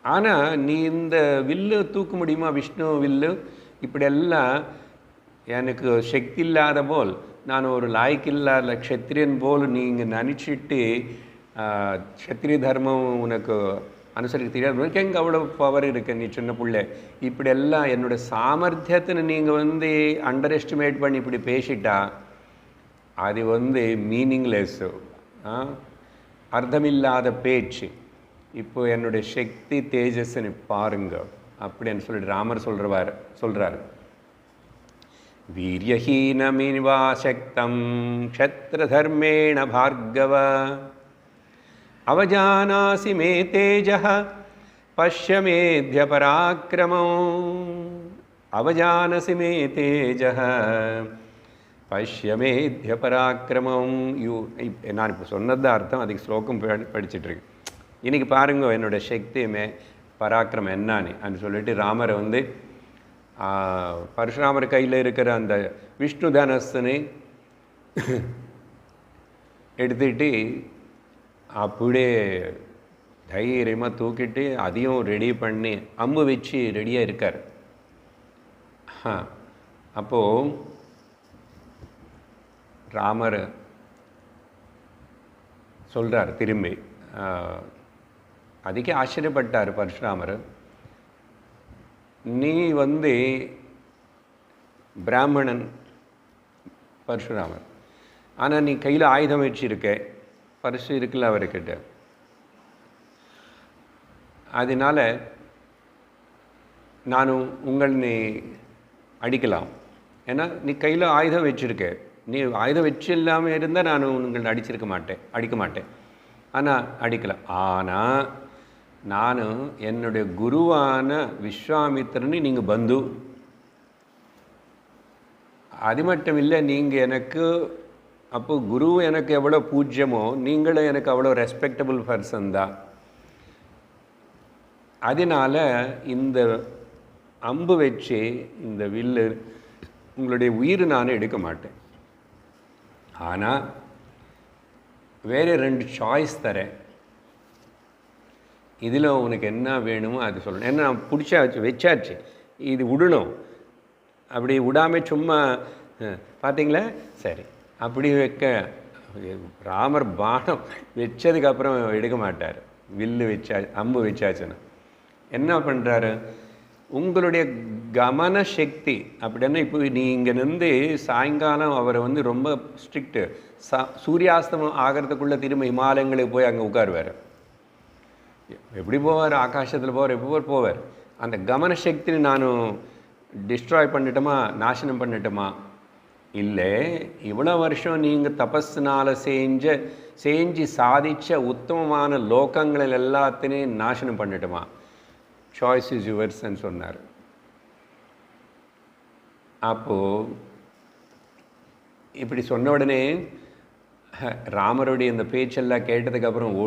ஆனால் நீ இந்த வில்லு தூக்க முடியுமா? விஷ்ணு வில்லு இப்படியெல்லாம் எனக்கு சக்தி இல்லாத போல், நான் ஒரு லாய்க்கில்லாத க்ஷத்ரியன் போல் நீங்கள் நினச்சிட்டு க்ஷத்ரிய தர்மம் உனக்கு அனுசரிக்க தெரியாது, உனக்கு எங்கே அவ்வளோ பவர் இருக்கு, நீ சின்ன பிள்ளை, இப்படியெல்லாம் என்னோடய சாமர்த்தியத்தை நீங்கள் அண்டர் எஸ்டிமேட் பண்ணி இப்படி பேசிட்டா அது மீனிங்லெஸ்ஸு, அர்த்தமில்லாத பேச்சு. இப்போ என்னுடைய சக்தி தேஜஸ்ன்னு பாருங்க அப்படின்னு சொல்லிட்டு ராமர் சொல்கிறாரு. வீரியஹீனமிவா சக்தம் க்ஷத்ரதர்மேண பார்கவ அவஜானாசி மே தேஜः பஷ்ய மேத்ய பராக்கிரமம். அவஜானசி மே தேஜः பஷ்ய மேத்ய பராக்கிரமம். நான் இப்போ சொன்னது அர்த்தம், அதுக்கு ஸ்லோகம் படிச்சுட்ருக்கு. இன்றைக்கி பாருங்க என்னோடய சக்தியுமே பராக்கிரமம் என்னான்னு சொல்லிட்டு ராமரை பரசுராமர் கையில் இருக்கிற அந்த விஷ்ணு தனுஷனை எடுத்துகிட்டு அப்படியே தைரியமாக தூக்கிட்டு அதையும் ரெடி பண்ணி அம்பு வச்சு ரெடியாக இருக்கார். அப்போது ராமர் சொல்கிறார் திரும்பி. அதுக்கே ஆச்சரியப்பட்டார் பரசுராமர். நீ பிராமணன் பரசுராமர், ஆனால் நீ கையில் ஆயுதம் வச்சுருக்க, பரிசு இருக்குல்ல அவர்கிட்ட, அதனால் நானும் நீ அடிக்கலாம். ஏன்னா நீ கையில் ஆயுதம் வச்சுருக்க, நீ ஆயுதம் வச்சு இல்லாமல் இருந்தால் நான் உங்களை அடிக்க மாட்டேன். ஆனால் அடிக்கலாம். ஆனால் நான் என்னுடைய குருவான விஸ்வாமித்திரனு நீங்கள் பந்து. அது மட்டும் இல்லை, நீங்கள் எனக்கு அப்போது குரு எனக்கு எவ்வளோ பூஜ்யமோ நீங்களும் எனக்கு அவ்வளோ ரெஸ்பெக்டபுள் பர்சன் தான். அதனால் இந்த அம்பு வச்சு இந்த வில்லு உங்களுடைய உயிர் நான் எடுக்க மாட்டேன். ஆனால் வேறு 2 சாய்ஸ் தரேன். இதில் உனக்கு என்ன வேணுமோ அது சொல்லணும். ஏன்னா நான் பிடிச்சாச்சு வச்சாச்சு, இது விடணும். அப்படி விடாமல் சும்மா பார்த்தீங்களா, சரி அப்படி வைக்க ராமர் பானம் வச்சதுக்கப்புறம் எடுக்க மாட்டார். வில்லு வச்சா அம்பு வச்சாச்சுன்னா என்ன பண்ணுறாரு, உங்களுடைய கவன சக்தி அப்படின்னா, இப்போ நீங்கள் நின்று சாயங்காலம் அவரை ரொம்ப ஸ்ட்ரிக்ட்டு சூரியாஸ்தமம் ஆகிறதுக்குள்ளே திரும்ப இமாலயங்களுக்கு போய் அங்கே உட்காருவார். எப்படி போவார், ஆகாசத்தில் போவார், எப்போ போவார். அந்த கவன சக்தியை நான் டிஸ்ட்ராய் பண்ணிட்டோமா, நாசனம் பண்ணிட்டோமா? இல்லை, இவ்வளோ வருஷம் நீங்கள் தபஸ்னால் செஞ்சு சாதித்த உத்தமமான லோகங்களில் எல்லாத்தையும் நாசனம் பண்ணிட்டோமா? சாய்ஸ் இஸ் யுவர்ஸ்ன்னு சொன்னார். அப்போது இப்படி சொன்ன உடனே ராமருடைய இந்த பேச்செல்லாம் கேட்டதுக்கப்புறம்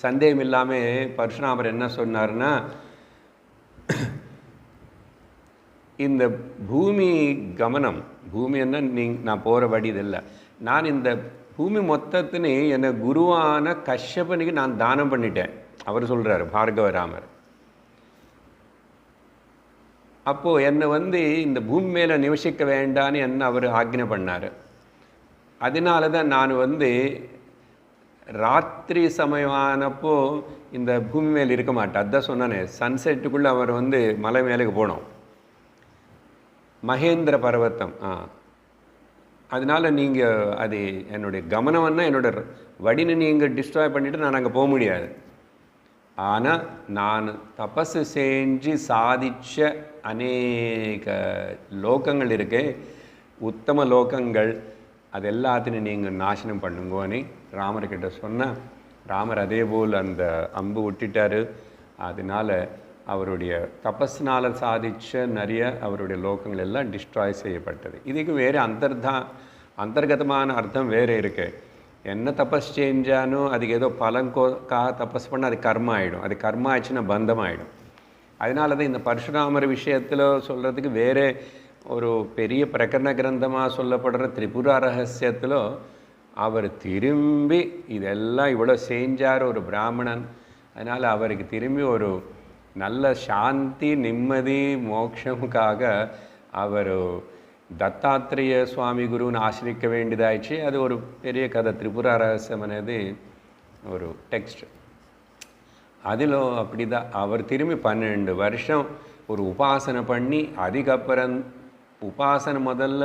சந்தேகம் இல்லாமல் பரசுராமர் என்ன சொன்னார்னா, இந்த பூமி கமனம், பூமி என்ன நான் போகிற வழி இதில்லை, நான் இந்த பூமி மொத்தத்தினே என்னை குருவான கஷ்யபனுக்கு நான் தானம் பண்ணிட்டேன். அவர் சொல்கிறார் பார்கவராமர். அப்போது என்னை இந்த பூமி மேலே நிவசிக்க வேண்டான்னு என்ன அவர் ஆக்ஞை பண்ணார். அதனால தான் நான் ராத்திரி சமயமானப்போ இந்த பூமி மேலே இருக்க மாட்டேன். அதுதான் சொன்னானே, சன்செட்டுக்குள்ளே அவர் மலை மேலே போனோம், மகேந்திர பர்வத்தம். அதனால் நீங்கள் அது என்னுடைய கவனம்னா என்னோட வடினை நீங்கள் டிஸ்ட்ராய் பண்ணிவிட்டு நான் அங்கே போக முடியாது. ஆனால் நான் தபஸு செஞ்சு சாதித்த அநேக லோகங்கள் இருக்கு, உத்தம லோகங்கள், அது எல்லாத்தையும் நீங்கள் நாசனம் பண்ணுங்கன்னு ராமர்கிட்ட சொன்னால், ராமர் அதே போல் அந்த அம்பு விட்டுட்டார். அதனால் அவருடைய தபஸ்னால் சாதித்த நிறைய அவருடைய லோகங்கள் எல்லாம் டிஸ்ட்ராய் செய்யப்பட்டது. இதுக்கு வேறு அந்தர்கதமான அர்த்தம் வேறு இருக்குது. என்ன தபஸ் செஞ்சானோ அதுக்கு ஏதோ பலன்காக தபஸ் பண்ணால் அது கர்மா ஆகிடும். அது கர்மா ஆயிடுச்சுன்னா பந்தம் ஆகிடும். அதனால தான் இந்த பரசுராமர் விஷயத்தில் சொல்கிறதுக்கு வேறு ஒரு பெரிய பிரகரண கிரந்தமாக சொல்லப்படுற திரிபுரா ரகசியத்தில் அவர் திரும்பி இதெல்லாம் இவ்வளோ செஞ்சார் ஒரு பிராமணன். அதனால் அவருக்கு திரும்பி ஒரு நல்ல சாந்தி, நிம்மதி, மோட்சமுக்காக அவர் தத்தாத்திரேய சுவாமி குருன்னு ஆசிரிக்க வேண்டியதாயிடுச்சு. அது ஒரு பெரிய கதை. திரிபுரா ரகசியம் అనేది ஒரு டெக்ஸ்ட். அதில் அப்படி தான் அவர் திரும்பி 12 வருஷம் ஒரு உபாசனை பண்ணி, அதுக்கப்புறம் உபாசனை முதல்ல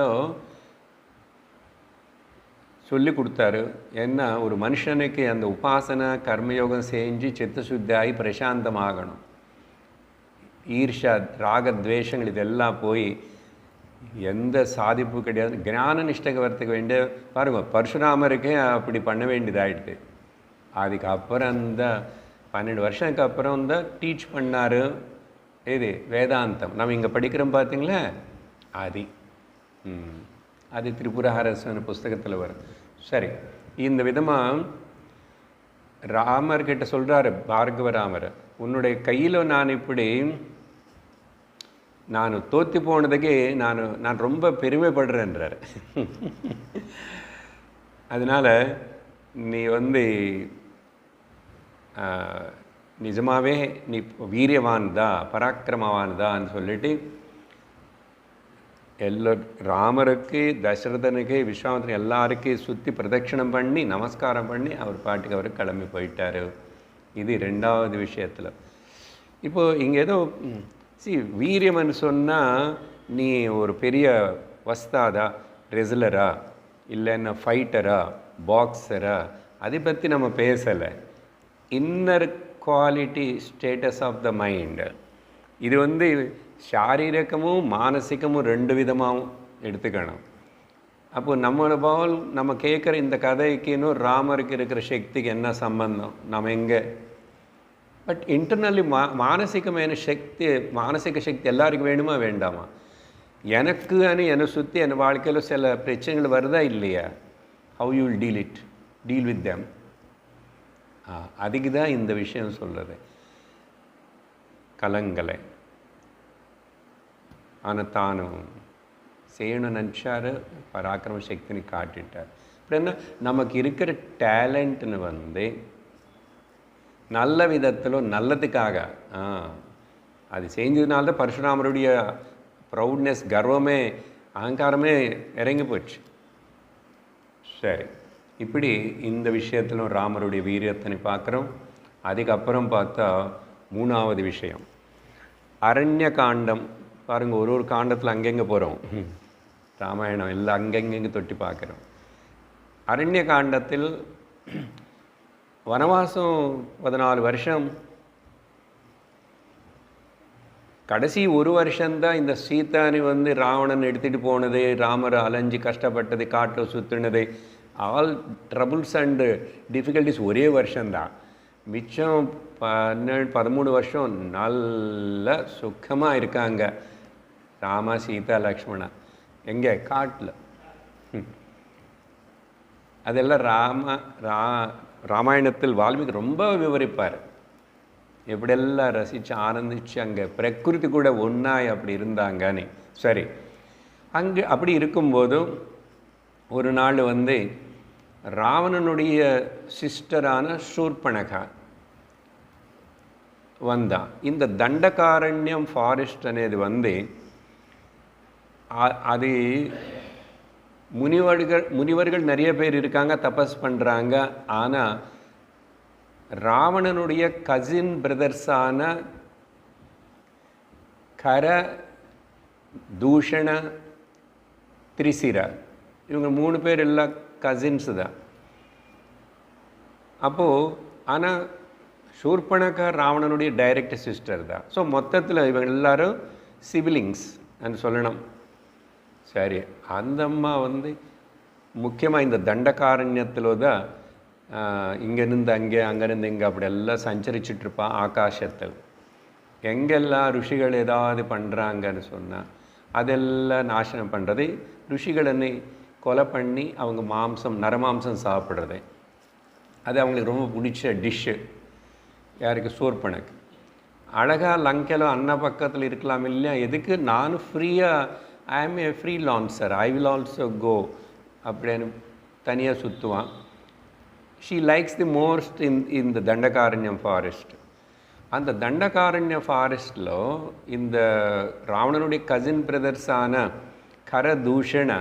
சொல்லி கொடுத்தாரு. என்ன, ஒரு மனுஷனுக்கு அந்த உபாசனை கர்மயோகம் செஞ்சு சித்தசுத்தாகி பிரசாந்தமாகணும். ஈர்ஷா, ராகத்வேஷங்கள் இதெல்லாம் போய் எந்த சாதிப்பு கிடையாது. ஞான நிஷ்டை வரத்துக்கு வேண்டிய பாருங்க, பரசுராமருக்கே அப்படி பண்ண வேண்டியதாகிடுது. அதுக்கப்புறம் இந்த 12 வருஷத்துக்கு அப்புறம் தான் டீச் பண்ணார். இது வேதாந்தம் நம்ம இங்கே படிக்கிறோம் பார்த்தீங்களா, அது திரிபுரஹரசன் புஸ்தகத்தில் வரும். சரி, இந்த விதமாக ராமர்கிட்ட சொல்கிறாரு பார்கவராமர், உன்னுடைய கையில் நான் தோற்று போனதுக்கு நான் ரொம்ப பெருமைப்படுறேன்றார். அதனால் நீ நிஜமாகவே நீ வீரியவான் தான், பராக்கிரமவான் தான் சொல்லிட்டு ராமருக்கு, தசரதனுக்கு, விஸ்வாமித்திரன் எல்லாருக்கும் சுற்றி பிரதட்சணம் பண்ணி நமஸ்காரம் பண்ணி அவர் பாட்டுக்கு அவர் கிளம்பி போயிட்டார். இது 2வது விஷயத்தில். இப்போது இங்கே ஏதோ வீரியம்னு சொன்னால் நீ ஒரு பெரிய வஸ்தாதா, ரெஸ்லரா, இல்லைன்னா ஃபைட்டரா, பாக்ஸரா, அதை பற்றி நம்ம பேசலை. Inner quality, status of the mind. இது சாரீரகமும் மானசிகமும் 2 விதமாகவும் எடுத்துக்கணும். அப்போ நம்மளை போல் நம்ம கேட்குற இந்த கதைக்குன்னு ராமருக்கு இருக்கிற சக்திக்கு என்ன சம்பந்தம்? நம்ம எங்கே? பட் இன்டர்னலி மானசிகமான சக்தி, மானசிக சக்தி எல்லாருக்கும் வேணுமா வேண்டாமா? எனக்கு என்னை சுற்றி என் வாழ்க்கையில் சில பிரச்சனைகள் வருதா இல்லையா? How you will deal with them. அதுக்கு தான் இந்த விஷயம் சொல்கிறது. கலங்கலை ஆனால் தானும் செய்யணும்னு நினச்சாரு, பராக்கிரம சக்தின்னு காட்டிட்டார். அப்புறம் என்ன, நமக்கு இருக்கிற டேலண்ட்னு நல்ல விதத்தில் நல்லதுக்காக அது செஞ்சதுனால தான் பரசுராமருடைய ப்ரௌட்னஸ், கர்வமே, அகங்காரமே இறங்கி போச்சு. சரி, இப்படி இந்த விஷயத்திலும் ராமருடைய வீரியத்தினை பார்க்குறோம். அதுக்கப்புறம் பார்த்தா மூணாவது விஷயம் அரண்ய காண்டம். பாருங்கள், ஒரு காண்டத்தில் அங்கங்கே போகிறோம். ராமாயணம் எல்லாம் அங்கங்கே தொட்டி பார்க்குறோம். அரண்ய காண்டத்தில் வனவாசம் 14 வருஷம். கடைசி ஒரு வருஷம்தான் இந்த சீதானி ராவணன் எடுத்துகிட்டு போனது, ராமர் அலைஞ்சு கஷ்டப்பட்டது, காட்டில் சுற்றினது, ஆல் ட்ரபுள்ஸ் அண்டு டிஃபிகல்ட்டிஸ் ஒரே வருஷம்தான். மிச்சம் 13 வருஷம் நல்ல சுக்கமாக இருக்காங்க ராம, சீதா, லக்ஷ்மணா. எங்கே? காட்டில். அதெல்லாம் ராமாயணத்தில் வால்மீகி ரொம்ப விவரிப்பார். எப்படியெல்லாம் ரசித்து ஆனந்திச்சு அங்கே பிரகிருதி கூட ஒன்றாய் அப்படி இருந்தாங்கன்னு. சரி, அங்கே அப்படி இருக்கும்போதும் ஒரு நாள் ராவணனுடைய சிஸ்டரான சூர்பனகா வந்தான். இந்த தண்டகாரண்யம் ஃபாரஸ்ட் అనేది அது முனிவர்கள் நிறைய பேர் இருக்காங்க, தபஸ் பண்ணுறாங்க. ஆனால் ராவணனுடைய கசின் பிரதர்ஸான கர, தூஷண, திரிசிரா, இவங்க 3 பேர் எல்லாம் கசின்ஸு தான். அப்போது ஆனால் சூர்பனகா ராவணனுடைய டைரக்ட் சிஸ்டர் தான். ஸோ மொத்தத்தில் இவங்க எல்லாரும் சிபிலிங்ஸ் சொல்லணும். சரி, அந்த அம்மா முக்கியமாக இந்த தண்டகாரண்யத்தில் தான் இங்கேருந்து அங்கே, அங்கேருந்து இங்கே அப்படியெல்லாம் சஞ்சரிச்சிட்ருப்பான் ஆகாசத்தில். எங்கெல்லாம் ருஷிகள் ஏதாவது பண்ணுறாங்கன்னு சொன்னால் அதெல்லாம் நாசனம் பண்ணுறது, ருஷிகளை கொலை பண்ணி அவங்க நரமாம்சம் சாப்பிட்றது. அது அவங்களுக்கு ரொம்ப பிடிச்ச டிஷ்ஷு. யாருக்கு? சூர்பனக்கு. அழகாக லங்கையில் அண்ணா பக்கத்தில் இருக்கலாம் இல்லையா? எதுக்கு? நானும் ஃப்ரீயாக, I am a freelancer, I will also go அப்படின்னு தனியாக சுற்றுவான். She likes the most in the Dandakaranya forest. அந்த தண்டகாரண்ய ஃபாரஸ்ட்டில் இந்த ராவணனுடைய கசின் பிரதர்ஸான கர, தூஷண,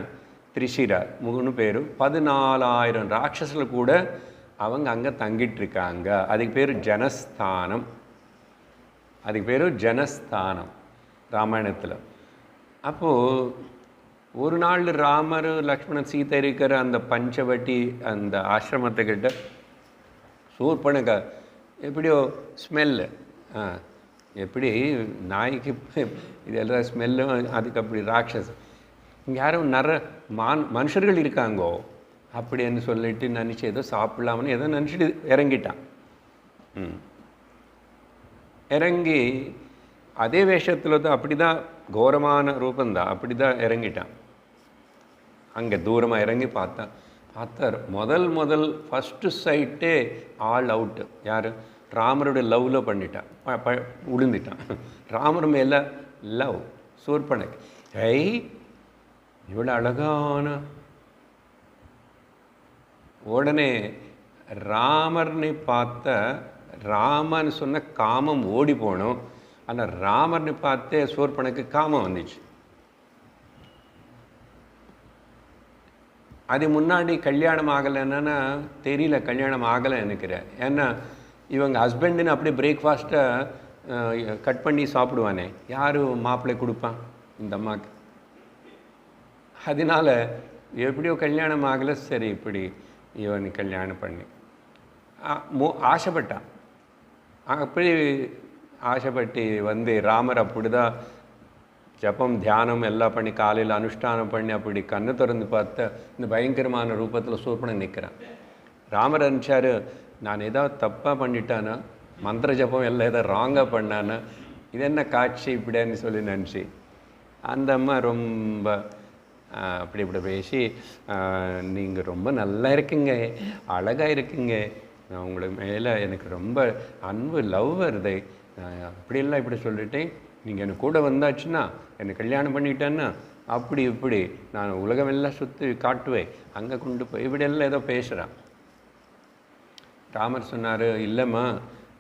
திரிஷிரா 3 பேரும் 14,000 ராட்சஸில் கூட அவங்க அங்கே தங்கிட்டுருக்காங்க. அதுக்கு பேர் ஜனஸ்தானம். ராமாயணத்தில். அப்போது ஒரு நாள் ராமர், லக்ஷ்மணன், சீதை இருக்கிற அந்த பஞ்சவட்டி அந்த ஆசிரமத்துக்கிட்ட சூர்பனகா எப்படியோ ஸ்மெல்லு, எப்படி நாய்க்கு இதெல்லாம் ஸ்மெல்லும், அதுக்கு அப்படி ராட்சஸ். இங்கே யாரும் மனுஷர்கள் இருக்காங்கோ அப்படின்னு சொல்லிட்டு நினச்சி ஏதோ சாப்பிடலாம்னு ஏதோ நினச்சிட்டு இறங்கிட்டான். இறங்கி அதே வேஷத்தில் தான், அப்படி தான் கோரமான ரூபந்தான், அப்படி தான் இறங்கிட்டான். அங்கே தூரமாக இறங்கி பார்த்தார். முதல் ஃபஸ்ட்டு சைட்டே ஆல் அவுட்டு. யார்? ராமருடைய லவ்வில் பண்ணிட்டான், விழுந்துட்டான். ராமர் மேலே லவ். சூர்பனக்கு இவ்வளோ அழகான, உடனே ராமர்னு பார்த்த, ராமன்னு சொன்ன காமம் ஓடி போகணும். ஆனால் ராமர்னு பார்த்தே சூர்பனக்கு காமம் வந்துச்சு. அது முன்னாடி கல்யாணம் ஆகலைன்னா தெரியல, கல்யாணம் ஆகலை நினைக்கிறேன். ஏன்னா இவங்க ஹஸ்பண்டுன்னு அப்படியே பிரேக்ஃபாஸ்ட்டை கட் பண்ணி சாப்பிடுவானே, யார் மாப்பிள்ளை கொடுப்பான் இந்த அம்மாவுக்கு? அதனால எப்படியோ கல்யாணம் ஆகலை. சரி, இப்படி இவன் கல்யாணம் பண்ணி ஆசைப்பட்டான். அப்படி ஆசைப்பட்டு ராமர் அப்படி தான் ஜபம் தியானம் எல்லாம் பண்ணி காலையில் அனுஷ்டானம் பண்ணி அப்படி கண்ணை திறந்து பார்த்தா இந்த பயங்கரமான ரூபத்தில் சூர்பனன் நிற்கிறான். ராமர் நினச்சார், நான் ஏதாவது தப்பாக பண்ணிட்டானா, மந்திர ஜபம் எல்லாம் ஏதாவது ராங்காக பண்ணானா, இது என்ன காட்சி இப்படின்னு சொல்லி நினச்சி அந்த அம்மா ரொம்ப அப்படி இப்படி பேசி, நீங்கள் ரொம்ப நல்லா இருக்கீங்க, அழகாக இருக்கீங்க, நான் உங்களுக்கு மேலே எனக்கு ரொம்ப அன்பு லவ் வருது, அப்படியெல்லாம் இப்படி சொல்லிட்டேன், நீங்கள் எனக்கு கூட வந்தாச்சுன்னா என்னை கல்யாணம் பண்ணிட்டேன்னா அப்படி இப்படி நான் உலகமெல்லாம் சுற்றி காட்டுவேன், அங்கே கொண்டு போய் இப்படியெல்லாம் ஏதோ பேசுகிறான். ராமர் சொன்னார், இல்லைம்மா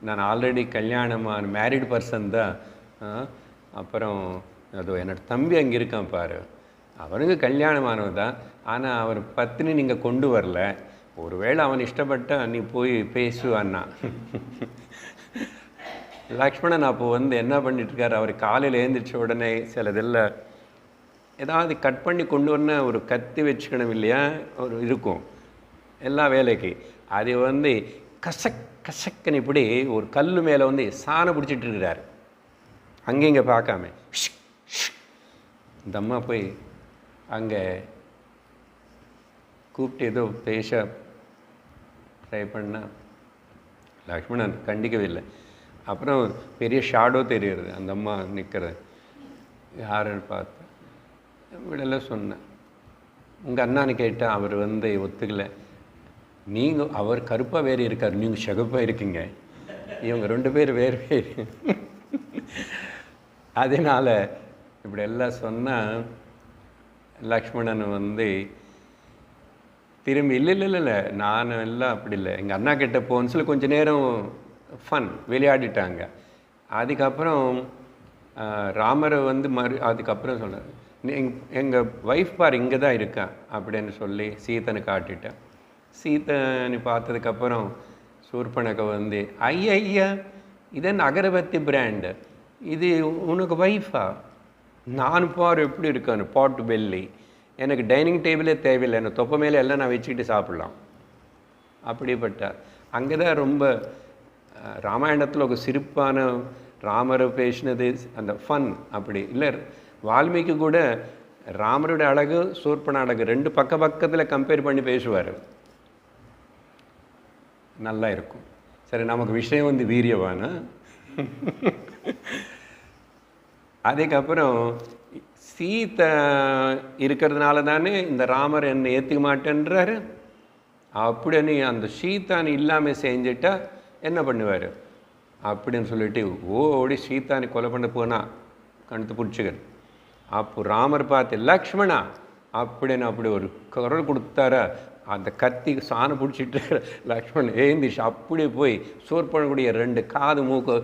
நான் ஆல்ரெடி கல்யாணமான மேரிடு பர்சன் தான். அப்புறம் அதோ என்னோட தம்பி அங்கே இருக்கான் பாரு, அவனுக்கு கல்யாணமானவன் தான், ஆனால் அவர் பத்தினி நீங்கள் கொண்டு வரல, ஒருவேளை அவன் இஷ்டப்பட்ட நீ போய் பேசுவான்னா. லக்ஷ்மணன் அப்போ என்ன பண்ணிட்டுருக்கார், அவர் காலையில் எழுந்திரிச்ச உடனே சிலதெல்லாம் ஏதாவது கட் பண்ணி கொண்டு வரன ஒரு கத்தி வச்சுக்கணும் இல்லையா, ஒரு இருக்கும் எல்லா வேலைக்கு, அது கசக் கசக்குன்னு இப்படி ஒரு கல் மேலே சாணை பிடிச்சிட்டு இருக்கிறார், அங்கே இங்கே பார்க்காம. இந்த அம்மா போய் அங்கே கூப்பிட்டு ஏதோ பேச ட்ரை பண்ணால் லக்ஷ்மணன் கண்டிக்கவே இல்லை. அப்புறம் பெரிய ஷாடோ தெரியுது, அந்த அம்மா நிற்கிறது, யாருன்னு பார்த்து இப்படியெல்லாம் சொன்னேன். உங்கள் அண்ணான்னு கேட்டால் அவர் ஒத்துக்கலை, நீங்கள் அவர் கருப்பாக வேறு இருக்கார், நீங்கள் சிகப்பாக இருக்கீங்க, இவங்க 2 பேர் வேறு வேறு. அதனால் இப்படி எல்லாம் சொன்னால் லக்ஷ்மணன் திரும்பி இல்லை இல்லை இல்லை நான் எல்லாம் அப்படி இல்லை, எங்கள் அண்ணா கிட்ட போன்னு சொல்லி கொஞ்சம் நேரம் ஃபன் விளையாடிட்டாங்க. அதுக்கப்புறம் ராமரை அதுக்கப்புறம் சொன்னார், எங்கள் ஒய்ஃப் பார் இங்கே தான் இருக்கா அப்படின்னு சொல்லி சீதனை காட்டிட்டேன். சீதனை பார்த்ததுக்கப்புறம் சூர்பனக ஐயா இதென்ன அகரபத்தி பிராண்டு, இது உனக்கு ஒய்ஃபா, நான் பார் எப்படி இருக்கான்னு, பாட்டு பெல்லி, எனக்கு டைனிங் டேபிளே தேவையில்லை, எனக்கு தொப்பை மேலே எல்லாம் நான் வச்சுக்கிட்டு சாப்பிட்லாம் அப்படிப்பட்ட. அங்கே தான் ரொம்ப ராமாயணத்தில் ஒரு சிரிப்பான ராமரை பேசினது அந்த ஃபன் அப்படி இல்லை. வால்மீகி கூட ராமருடைய அழகு சூர்பன அழகு 2 பக்கத்தில் கம்பேர் பண்ணி பேசுவார், நல்லா இருக்கும். சரி, நமக்கு விஷயம் வீரியவான. அதுக்கப்புறம் சீதை இருக்கிறதுனால தானே இந்த ராமர் என்னை ஏற்றுக்க மாட்டேன்றாரு, அப்படின்னு அந்த சீதானு இல்லாமல் செஞ்சுட்டா என்ன பண்ணுவார் அப்படின்னு சொல்லிட்டு ஓடி சீதானி கொலை பண்ண போனால் கணத்து பிடிச்சிக்கன். அப்போ ராமர் பார்த்து லக்ஷ்மணா அப்படின்னு அப்படி ஒரு குரல் கொடுத்தாரா, அந்த கத்தி சாணம் பிடிச்சிட்டு லக்ஷ்மணன் ஏந்திச்சு அப்படியே போய் சூர்பனனுடைய 2 காது மூக்கு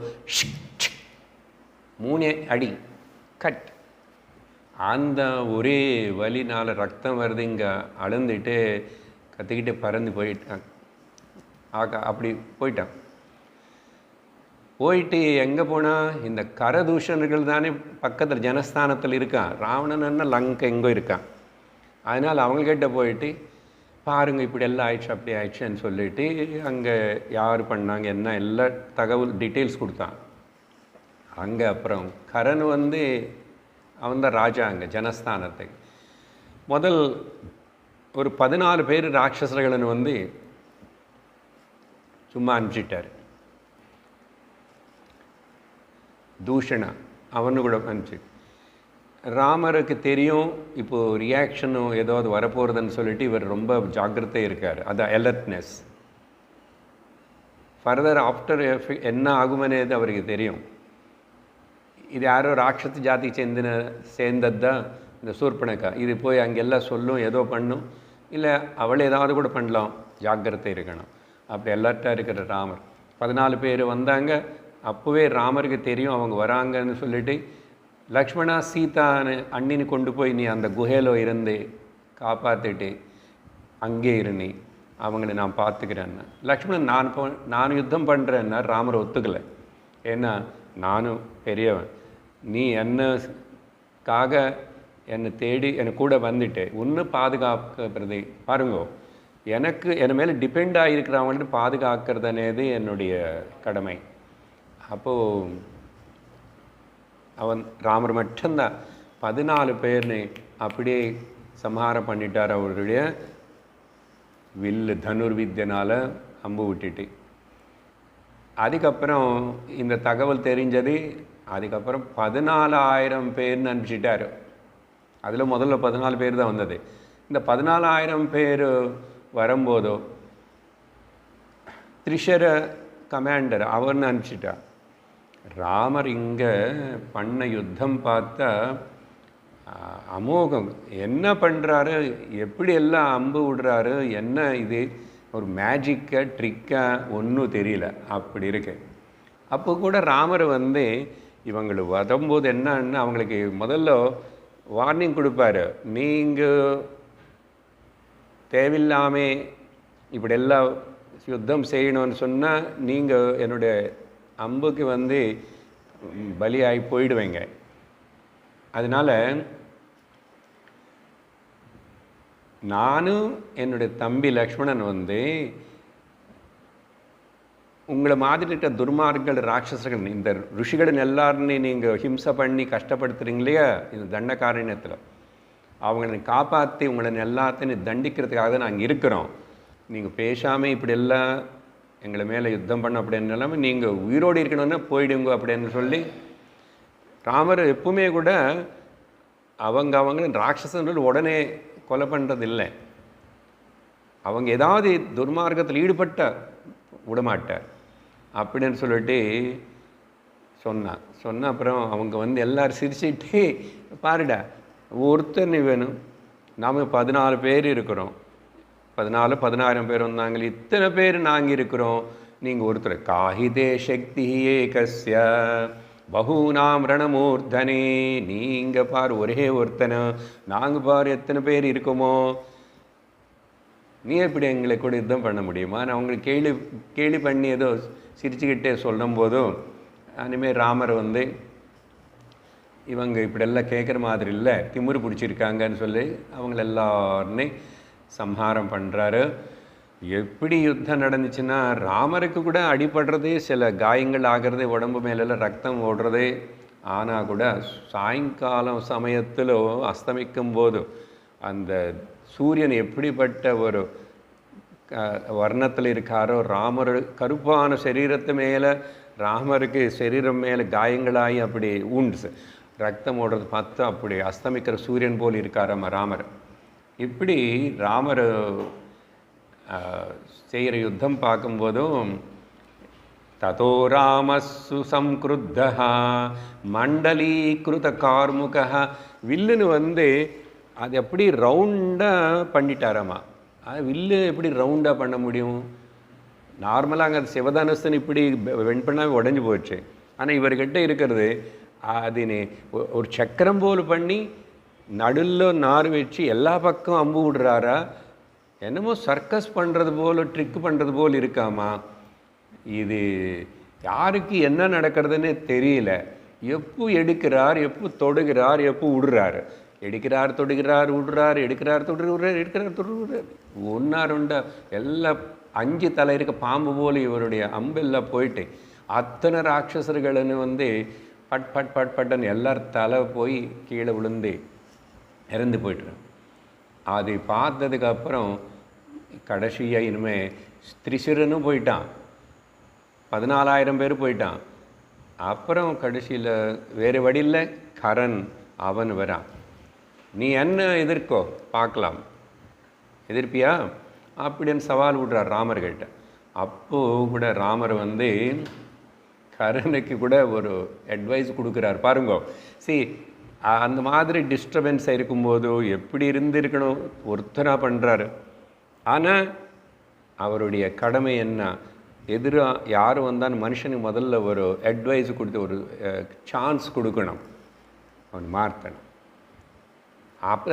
3 அடி கட். அந்த ஒரே வலினால் ரத்தம் வருது, இங்கே அழுந்துட்டு கத்திக்கிட்டே பறந்து போயிட்டான். அப்படி போயிட்டான். போயிட்டு எங்கே போனால் இந்த கரதூஷணர்கள் தானே பக்கத்தில் ஜனஸ்தானத்தில் இருக்கான், ராவணன் லங்கை எங்கோ இருக்கான். அதனால் அவங்கக்கிட்ட போயிட்டு பாருங்கள் இப்படி எல்லாம் ஆயிடுச்சு அப்படி ஆயிடுச்சுன்னு சொல்லிட்டு அங்கே யார் பண்ணாங்க என்ன எல்லா தகவல் டீட்டெயில்ஸ் கொடுத்தான். அங்கே அப்புறம் கரண் அவன் தான் ராஜா அங்கே ஜனஸ்தானத்துக்கு. முதல் ஒரு 14 பேர் ராட்சசர்களன்னு சும்மா அனுப்பிச்சிட்டார். தூஷணா அவனு கூட அனுப்பிச்சு. ராமருக்கு தெரியும் இப்போது ரியாக்ஷனும் ஏதாவது வரப்போகிறதுன்னு சொல்லிட்டு இவர் ரொம்ப ஜாக்கிரதையாக இருக்கார். அது அலர்ட்னஸ். ஃபர்தர் ஆஃப்டர் என்ன ஆகுமனேது அவருக்கு தெரியும். இது யாரோ ராட்சச ஜாதிக்கு சேர்ந்தது தான் இந்த சூர்பனகா. இது போய் அங்கெல்லாம் சொல்லும், ஏதோ பண்ணும், இல்லை அவள் ஏதாவது கூட பண்ணலாம், ஜாக்கிரதை இருக்கணும். அப்படி அலர்ட்டாக இருக்கிற ராமர். 14 பேர் வந்தாங்க. அப்போவே ராமருக்கு தெரியும் அவங்க வராங்கன்னு சொல்லிட்டு லக்ஷ்மணா சீதான்னு அண்ணின்னு கொண்டு போய் நீ அந்த குகையில் இருந்து காப்பாற்றிட்டு அங்கே இருந்தி அவங்கள நான் பார்த்துக்கிறேன்னா. லக்ஷ்மணன் நான் யுத்தம் பண்ணுறேன்னா ராமர் ஒத்துக்கலை. ஏன்னா நானும் பெரியவன், நீ என்னக்காக என்னை தேடி எனக்கு கூட வந்துட்டு ஒன்று பாதுகாக்கிறது பாருங்கோ, எனக்கு என் மேலே டிபெண்ட் ஆகிருக்கிறவங்கள்ட்ட பாதுகாக்கிறதுனேது என்னுடைய கடமை. அப்போது அவன் ராமர் மட்டும்தான் 14 பேர்னு அப்படியே சம்ஹாரம் பண்ணிட்டார். அவருடைய வில்லு தனுர்வித்யனால் அம்பு விட்டுட்டு. அதுக்கப்புறம் இந்த தகவல் தெரிஞ்சது. அதுக்கப்புறம் 14,000 பேர்னு அனுப்பிச்சிட்டார். அதில் முதல்ல 14 பேர் தான் வந்தது. இந்த 14,000 பேர் வரும்போதோ திரிஷர கமாண்டர் அவர்னு அனுப்பிச்சிட்டார். ராமர் இங்கே பண்ண யுத்தம் பார்த்தா அமோகம். என்ன பண்ணுறாரு, எப்படி எல்லாம் அம்பு விடுறாரு, என்ன இது ஒரு மேஜிக்கா ட்ரிக்கா ஒன்றும் தெரியல, அப்படி இருக்கு. அப்போ கூட ராமர் இவங்களை வரும்போது என்னன்னு அவங்களுக்கு முதல்ல வார்னிங் கொடுப்பாரு. நீங்கள் தேவையில்லாமல் இப்படி எல்லாம் யுத்தம் செய்யணும்னு சொன்னால் நீங்கள் என்னுடைய அம்புக்கு பலியாகி போயிடுவேங்க. அதனால் நானும் என்னுடைய தம்பி லக்ஷ்மணன் உங்களை மாதிரி இருக்க துர்மார்கள் ராட்சசர்கள் இந்த ருஷிகளின் எல்லாருன்னு நீங்கள் ஹிம்சை பண்ணி கஷ்டப்படுத்துறீங்க இல்லையா இந்த தண்டகாரண்யத்தில், அவங்களை காப்பாற்றி உங்களை எல்லாத்தையும் தண்டிக்கிறதுக்காக தான் நாங்கள் இருக்கிறோம். நீங்கள் பேசாமல் இப்படி எல்லாம் எங்களை மேலே யுத்தம் பண்ண அப்படின்னு இல்லாமல் நீங்கள் உயிரோடு இருக்கணும்னா போயிடுங்க அப்படின்னு சொல்லி ராமர் எப்பவுமே கூட அவங்க ராட்சசர்கள் உடனே கொலை பண்ணுறதில்லை. அவங்க ஏதாவது துர்மார்க்கத்தில் ஈடுபட்ட விடமாட்டார் அப்படின்னு சொல்லிட்டு சொன்ன அப்புறம் அவங்க எல்லோரும் சிரிச்சுட்டு, பாருடா ஒருத்தர் நீ வேணும், நாம் 14 பேர் இருக்கிறோம், 14,000 பேர் வந்தாங்க, இத்தனை பேர் நாங்கள் இருக்கிறோம், நீங்கள் ஒருத்தர் காஹிதே சக்தி ஏகஸ்ய பகூனாம் ரணமூர்தனே, நீங்கள் பார் ஒரே ஒருத்தனை, நாங்கள் பார் எத்தனை பேர் இருக்கோமோ, நீ எப்படி எங்களை கூட யுத்தம் பண்ண முடியுமா? நான் அவங்களுக்கு கேலி பண்ணி ஏதோ சிரிச்சுக்கிட்டே சொல்லும் போதும் அனிமேல் ராமர் இவங்க இப்படியெல்லாம் கேட்குற மாதிரி இல்லை, திமிரு பிடிச்சிருக்காங்கன்னு சொல்லி அவங்கள எல்லாருமே சம்ஹாரம் பண்ணுறாரு. எப்படி யுத்தம் நடந்துச்சுன்னா ராமருக்கு கூட அடிபடுறது, சில காயங்கள் ஆகிறது, உடம்பு மேலெல்லாம் ரத்தம் ஓடுறது. ஆனால் கூட சாயங்காலம் சமயத்தில் அஸ்தமிக்கும் போது அந்த சூரியன் எப்படிப்பட்ட ஒரு வர்ணத்தில் இருக்காரோ, ராமர் கருப்பான சரீரத்து மேலே ராமருக்கு சரீரம் மேலே காயங்களாகி அப்படி ஊண்ட்ஸ் ரத்தம் ஓடுறது பார்த்து அப்படி அஸ்தமிக்கிற சூரியன் போல் இருக்காராம ராமர். இப்படி ராமர் செய்கிற யுத்தம் பார்க்கும்போதும் ததோ ராமசு சம்க்ருத்தா மண்டலீகிருத கார்முகா, வில்லுன்னு அது எப்படி ரவுண்டாக பண்ணிட்டாராமா. அது வில்லு எப்படி ரவுண்டாக பண்ண முடியும்? நார்மலாக அங்கே அது சிவதனுசன் இப்படி வெண்பண்ணாவே உடஞ்சி போச்சு. ஆனால் இவர்கிட்ட இருக்கிறது அதுன்னு ஒரு சக்கரம் போல் பண்ணி நடுவில் நார் வச்சு எல்லா பக்கம் அம்பு விடுறாரா, என்னமோ சர்க்கஸ் பண்ணுறது போல் ட்ரிக் பண்ணுறது போல் இருக்காமா. இது யாருக்கு என்ன நடக்கிறதுன்னு தெரியல. எப்போ எடுக்கிறார், எப்போ தொடுகிறார், எப்போ விடுறாரு, எடுக்கிறார் தொடுகிறார் விடுறார், எடுக்கிறார் தொடுகிறார், எடுக்கிறார் தொடுகிறார், ஒன்றா ரெண்டா எல்லாம் 5 தலை இருக்க பாம்பு போல் இவருடைய அம்பெல்லாம் போயிட்டு அத்தனை ராட்சசர்கள்னு பட் பட் பட் பட்டுன்னு எல்லாரும் தலை போய் கீழே விழுந்து இறந்து போய்ட்டுறேன். அது பார்த்ததுக்கப்புறம் கடைசியாக இனிமேல் திரிசிரனும் போயிட்டான், 14,000 பேர் போயிட்டான். அப்புறம் கடைசியில் வேறு வழியில் கரன் அவன் வரான். நீ என்ன எதிர்க்கோ பார்க்கலாம், எதிர்ப்பியா அப்படின்னு சவால் விடுறார் ராமர்கிட்ட. அப்போது கூட ராமர் கரனுக்கு கூட ஒரு அட்வைஸ் கொடுக்குறார். பாருங்க, அந்த மாதிரி டிஸ்டர்பன்ஸ் இருக்கும்போது எப்படி இருந்திருக்கணும், ஒருத்தராக பண்ணுறாரு. ஆனால் அவருடைய கடமை என்ன, எதிராக யார் வந்தாலும் மனுஷனுக்கு முதல்ல ஒரு அட்வைஸ் கொடுத்து ஒரு சான்ஸ் கொடுக்கணும், அவன் மாற்றணும்.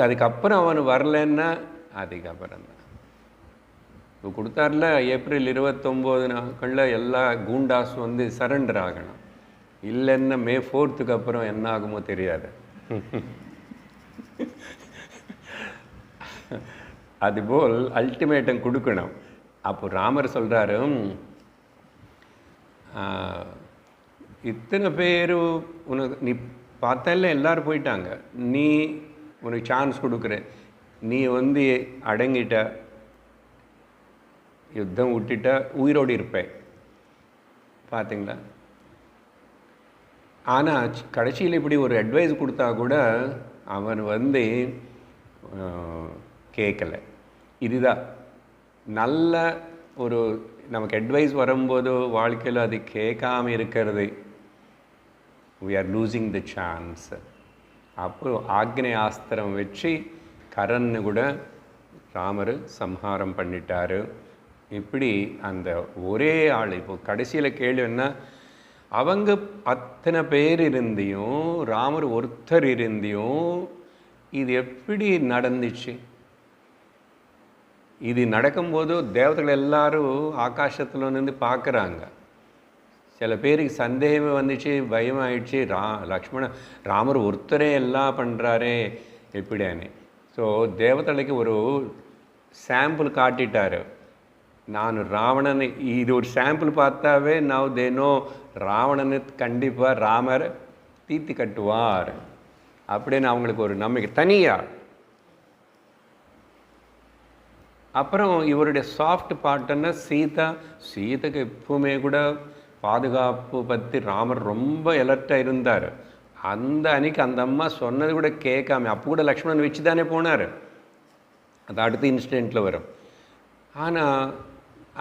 அதுக்கப்புறம் அவன் வரலன்னா அதுக்கப்புறம் தான் இப்போ கொடுத்தார்ல ஏப்ரல் 29 நாட்களில் எல்லா கூண்டாஸ் சரண்டர் ஆகணும். இல்லைன்னா மே 4th அப்புறம் என்ன ஆகுமோ தெரியாது. அதுபோல் அல்டிமேட்டம் கொடுக்கணும். அப்போ ராமர் சொல்கிறாரு, இத்தனை பேர் உனக்கு நீ பார்த்தால எல்லோரும் போயிட்டாங்க. நீ உனக்கு சான்ஸ் கொடுக்குற, நீ வந்து அடங்கிட்ட, யுத்தம் விட்டுட்ட, உயிரோடு இருப்பேன். பார்த்தீங்களா? ஆனால் கடைசியில் இப்படி ஒரு அட்வைஸ் கொடுத்தா கூட அவன் வந்து கேட்கலை. இதுதான் நல்ல ஒரு நமக்கு அட்வைஸ் வரும்போது வாழ்க்கையில் அது கேட்காம இருக்கிறது. we are losing the chance. அப்போ ஆக்னேயாஸ்திரம் வச்சு கரன்னு கூட ராமர் சம்ஹாரம் பண்ணிட்டார். இப்படி அந்த ஒரே ஆள். இப்போ கடைசியில் கேள்வி என்ன, அவங்க அத்தனை பேர் இருந்தியும் ராமர் ஒருத்தர் இருந்தியும் இது எப்படி நடந்துச்சு? இது நடக்கும்போது தேவதைகள் எல்லாரும் ஆகாசத்தில் நின்று பார்க்குறாங்க. சில பேருக்கு சந்தேகமே வந்துச்சு, பயமாயிடுச்சு. ராமர் ஒருத்தரே எல்லாம் பண்ணுறாரே எப்படியானே. ஸோ தேவதைகளுக்கு ஒரு சாம்பிள் காட்டிட்டார். நான் ராவணன், இது ஒரு சாம்பிள் பார்த்தாவே நான் தேனோ ராவணனு கண்டிப்பாக ராமர் தீர்த்து கட்டுவார் அப்படின்னு அவங்களுக்கு ஒரு நம்பிக்கை தனியாக. அப்புறம் இவருடைய சாஃப்ட் பார்ட்டுன்னா சீதைக்கு எப்பவுமே கூட பாதுகாப்பு பற்றி ராமர் ரொம்ப எலர்ட்டாக இருந்தார். அந்த அன்னைக்கு அந்த அம்மா சொன்னது கூட கேட்காம, அப்போ கூட லக்ஷ்மணன் வச்சு தானே போனார். அது அடுத்த இன்சிடெண்ட்டில் வரும். ஆனால்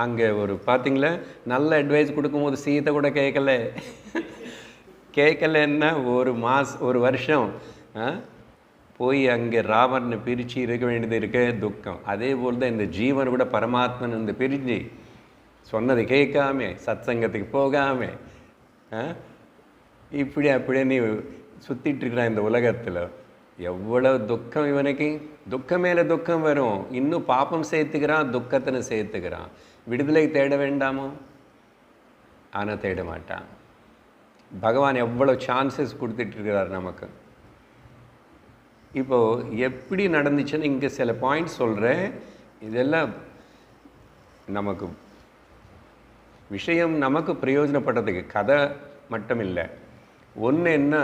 அங்கே ஒரு பார்த்திங்களா, நல்ல அட்வைஸ் கொடுக்கும்போது சீதை கூட கேட்கலன்னா ஒரு வருஷம் போய் அங்கே ராமர்னு பிரித்து இருக்க வேண்டியது இருக்க துக்கம். அதே போல் தான் இந்த ஜீவன் கூட பரமாத்மன் இந்த பிரிஞ்சு சொன்னது கேட்காம, சத்சங்கத்துக்கு போகாம இப்படி அப்படியே நீ சுற்றிட்டு இருக்கிறான் இந்த உலகத்தில். எவ்வளோ துக்கம் இவனுக்கு, துக்கம் மேலே துக்கம் வரும். இன்னும் பாப்பம் சேர்த்துக்கிறான், துக்கத்தின்னு சேர்த்துக்கிறான். விடுதலை தேட வேண்டாமோ? ஆனால் தேட மாட்டான். பகவான் எவ்வளோ சான்சஸ் கொடுத்துட்ருக்கிறார் நமக்கு. இப்போது எப்படி நடந்துச்சுன்னு இங்கே சில பாயிண்ட்ஸ் சொல்கிறேன். இதெல்லாம் நமக்கு விஷயம் நமக்கு பிரயோஜனப்படுறதுக்கு கதை மட்டும் இல்லை. ஒன்று என்ன,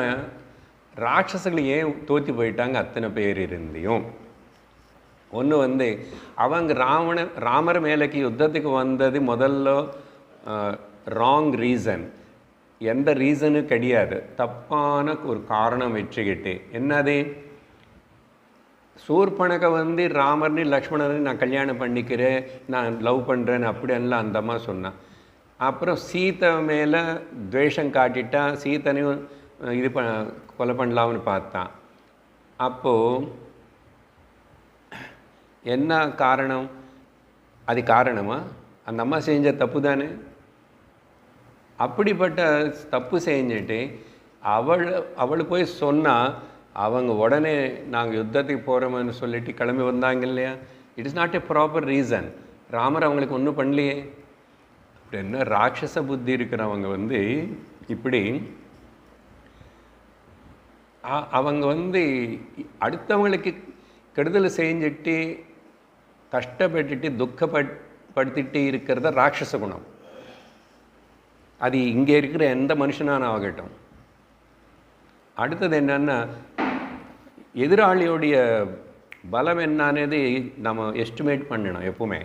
ராட்சசர்கள் ஏன் தோற்று போயிட்டாங்க அத்தனை பேர் இருந்தியும். ஒன்று வந்து அவங்க ராமர் மேலேக்கு யுத்தத்துக்கு வந்தது முதல்ல ராங் ரீசன். எந்த ரீசனும் கிடையாது, தப்பான ஒரு காரணம் வச்சுக்கிட்டு. என்னது, சூர்பனக வந்து ராமர்னு லக்ஷ்மணன் நான் கல்யாணம் பண்ணிக்கிறேன், நான் லவ் பண்ணுறேன்னு அப்படியெல்லாம் அந்த அம்மா சொன்னான். அப்புறம் சீதை மேலே துவேஷம் காட்டிட்டா, சீதனையும் இது கொலை பண்ணலாம்னு பார்த்தான். அப்போது என்ன காரணம்? அது காரணமா? அந்த அம்மா செஞ்ச தப்பு தானே. அப்படிப்பட்ட தப்பு செஞ்சுட்டு அவள் போய் சொன்னால் அவங்க உடனே நாங்கள் யுத்தத்துக்கு போகிறோம்னு சொல்லிட்டு கிளம்பி வந்தாங்க இல்லையா. It is not a proper reason. Ramar அவங்களுக்கு ஒன்றும் பண்ணலையே. என்ன ராட்சச புத்தி இருக்கிறவங்க வந்து இப்படி அவங்க வந்து அடுத்தவங்களுக்கு கெடுதல் செஞ்சுட்டு கஷ்டப்பட்டுட்டு துக்கப்படுத்திட்டு இருக்கிறத ராட்சச குணம். அது இங்கே இருக்கிற எந்த மனுஷனான ஆகட்டும். அடுத்தது என்னன்னா, எதிராளியோடைய பலம் என்னன்னது நம்ம எஸ்டிமேட் பண்ணணும் எப்பவுமே.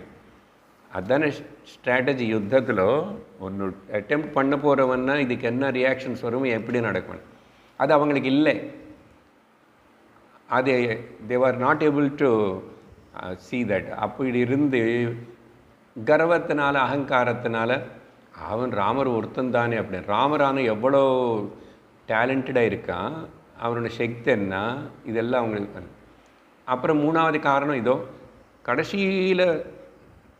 அதுதானே ஸ்ட்ராட்டஜி. யுத்தத்தில் ஒன்று அட்டெம்ப்ட் பண்ண போகிறவன்னா இதுக்கு என்ன ரியாக்ஷன்ஸ் வரும், எப்படி நடக்கும், அது அவங்களுக்கு இல்லை. அது they are not able to see that. அப்படி இருந்து கர்வத்தினால அகங்காரத்தினால அவன் ராமர் ஒருத்தன் தானே அப்படி. ராமரான எவ்வளோ டேலண்டடாக இருக்கான், அவனோட சக்தி என்ன, இதெல்லாம் அவங்களுக்கு. அப்புறம் மூணாவது காரணம் இதோ கடைசியில்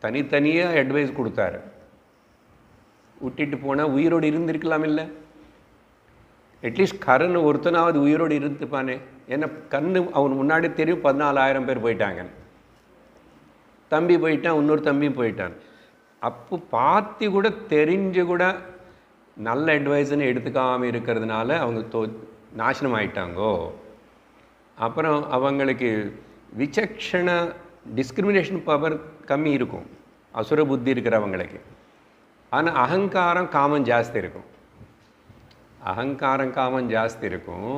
தனித்தனியாக அட்வைஸ் கொடுத்தாரு. விட்டுட்டு போனால் உயிரோடு இருந்திருக்கலாம் இல்லை. அட்லீஸ்ட் கரண் ஒருத்தனாவது உயிரோடு இருந்துப்பானே. ஏன்னா கண்ணு அவன் முன்னாடி தெரியும் 14,000 பேர் போயிட்டாங்க. தம்பி போயிட்டான், இன்னொரு தம்பியும் போயிட்டான். அப்போ பார்த்து கூட தெரிஞ்சு கூட நல்ல அட்வைஸ்ன்னு எடுத்துக்காமல் இருக்கிறதுனால அவங்க நாசனம் ஆயிட்டாங்கோ. அப்புறம் அவங்களுக்கு விசக்ஷண டிஸ்கிரிமினேஷன் பவர் கம்மி இருக்கும் அசுர புத்தி இருக்கிறவங்களுக்கு. ஆனால் அகங்காரம் காமம் ஜாஸ்தி இருக்கும். அகங்காரம் காமம் ஜாஸ்தி இருக்கும்.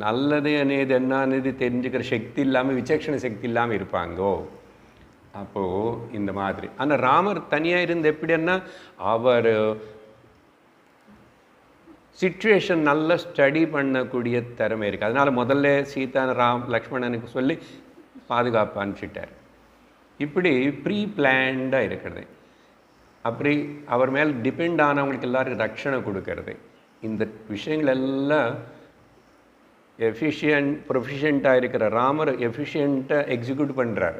நல்லது అనేది என்னது தெரிஞ்சுக்கிற சக்தி இல்லாமல், விசேஷண சக்தி இல்லாமல் இருப்பாங்கோ. அப்போது இந்த மாதிரி. ஆனால் ராமர் தனியாக இருந்து எப்படின்னா அவர் சிச்சுவேஷன் நல்லா ஸ்டடி பண்ணக்கூடிய திறமை இருக்குது. அதனால் முதல்ல சீதா லக்ஷ்மணனுக்கு சொல்லி பாதுகாப்பு அனுப்பிச்சிட்டார். இப்படி ப்ரீ பிளான்டாக இருக்கிறது. அப்படி அவர் மேல் டிபெண்ட் ஆனவங்களுக்கு எல்லாருக்கும் ரட்சணை கொடுக்கறது. இந்த விஷயங்கள் எல்லாம் ப்ரொஃபிஷியண்ட்டாக இருக்கிற ராமர் எஃபிஷியண்ட்டாக எக்ஸிக்யூட் பண்ணுறார்.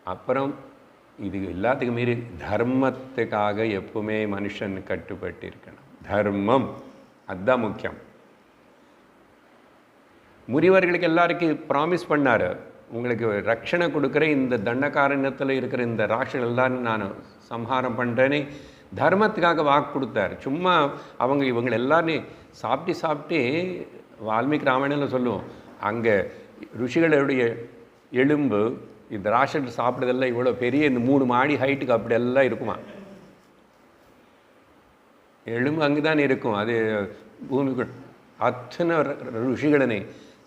அப்புறம் இது எல்லாத்துக்கும் மீறி தர்மத்துக்காக எப்பவுமே மனுஷன் கட்டுப்பட்டு இருக்கணும். தர்மம் அதுதான் முக்கியம். முனிவர்களுக்கு எல்லாருக்கும் ப்ராமிஸ் பண்ணார், உங்களுக்கு ரட்சணை கொடுக்குற இந்த தண்டகாரண்யத்தில் இருக்கிற இந்த ராட்சர்கள் எல்லாரும் நான் சம்ஹாரம் பண்ணுறேன்னு தர்மத்துக்காக வாக்கு கொடுத்தார். சும்மா இவங்க எல்லாரும் சாப்பிட்டு வால்மீகி ராமாயணம்னு சொல்லுவோம், அங்கே ருஷிகளுடைய எலும்பு இந்த ராட்சர்கள் சாப்பிட்றதெல்லாம் இவ்வளோ பெரிய இந்த 3 மாடி ஹைட்டுக்கு அப்படியெல்லாம் இருக்குமா. எலும்பு அங்கே தான் இருக்கும். அது பூமிக்கு அத்தனை ருஷிகளனை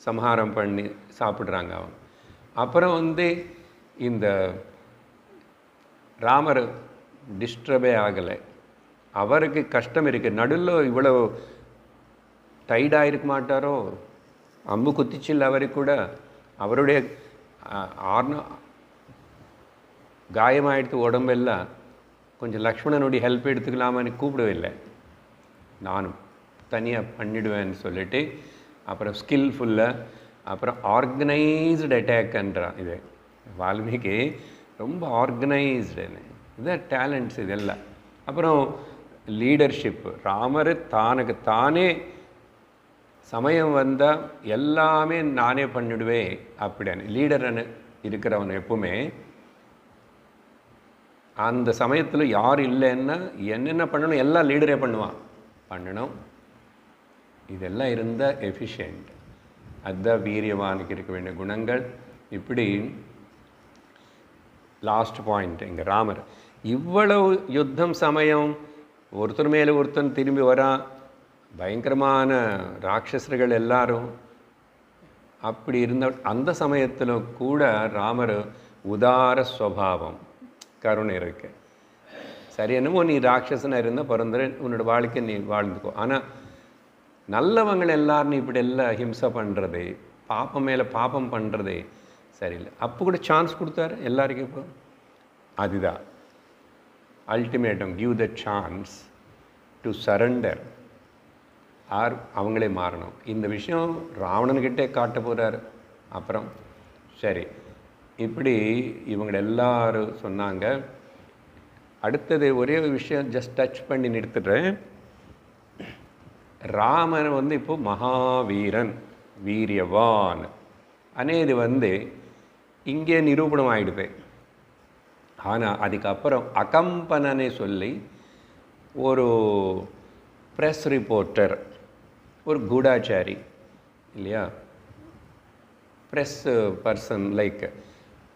சம்ஹாரம் பண்ணி சாப்பிட்றாங்க அவங்க. அப்புறம் இந்த ராமர் டிஸ்டர்பே ஆகலை. அவருக்கு கஷ்டம் இருக்குது. நடுவில் இவ்வளோ டைடாக இருக்க மாட்டாரோ, அம்பு குத்திச்சில்ல அவருக்கு கூட. அவருடைய காயமாயிடுத்து உடம்பெல்லாம். கொஞ்சம் லக்ஷ்மணனுடைய ஹெல்ப் எடுத்துக்கலாமான்னு கூப்பிடவில்லை, நானும் தனியாக பண்ணிடுவேன்னு சொல்லிட்டு. அப்புறம் ஸ்கில்ஃபுல்லாக, அப்புறம் ஆர்கனைஸ்டு அட்டாக்ன்றான். இது வால்மீகி ரொம்ப ஆர்கனைஸ்டுன்னு. இதுதான் டேலண்ட்ஸ் இதெல்லாம். அப்புறம் லீடர்ஷிப். ராமர் தானுக்கு தானே சமயம் வந்தால் எல்லாமே நானே பண்ணிடுவேன் அப்படின்னு லீடர்னு இருக்கிறவன் எப்பவுமே அந்த சமயத்தில் யார் இல்லைன்னா என்னென்ன பண்ணணும் எல்லாம் லீடரே பண்ணணும். இதெல்லாம் இருந்தால் எஃபிஷியண்ட். அதுதான் வீரியவானுக்கு இருக்க வேண்டிய குணங்கள். இப்படி லாஸ்ட் பாயிண்ட், இங்கே ராமர் இவ்வளவு யுத்தம் சமயம் ஒருத்தர் மேலே ஒருத்தன் திரும்பி வரான், பயங்கரமான ராட்சசர்கள் எல்லாரும். அப்படி இருந்த அந்த சமயத்தில் கூட ராமர் உதார ஸ்வபாவம், கருணை இருக்கு. சரி, என்னமோ நீ ராட்சசனாக இருந்தால் பிறந்த உன்னோட வாழ்க்கை நீ வாழ்ந்துக்கோ. ஆனால் நல்லவங்கள் எல்லாரும் இப்படி எல்லாம் ஹிம்சை பண்ணுறது, பாப்பம் மேலே பாப்பம் பண்ணுறது சரியில்லை. அப்போ கூட சான்ஸ் கொடுத்தாரு எல்லாருக்கும். இப்போ அதுதான் ultimatum, give the chance to surrender or அவங்களே மாறணும். இந்த விஷயம் ராவணன்கிட்டே காட்ட போகிறார். அப்புறம் சரி, இப்படி இவங்க எல்லாரும் சொன்னாங்க. அடுத்தது ஒரே ஒரு விஷயம் ஜஸ்ட் டச் பண்ணி நிறுத்துடுறேன். ராமன் இப்போது மகாவீரன், வீரியவான் అనేది இங்கே நிரூபணம் ஆகிடுது. ஆனால் அதுக்கப்புறம் அகம்பனனை சொல்லி ஒரு ப்ரெஸ் ரிப்போர்ட்டர், ஒரு கூடாச்சாரி இல்லையா, ப்ரெஸ் பர்சன் லைக்,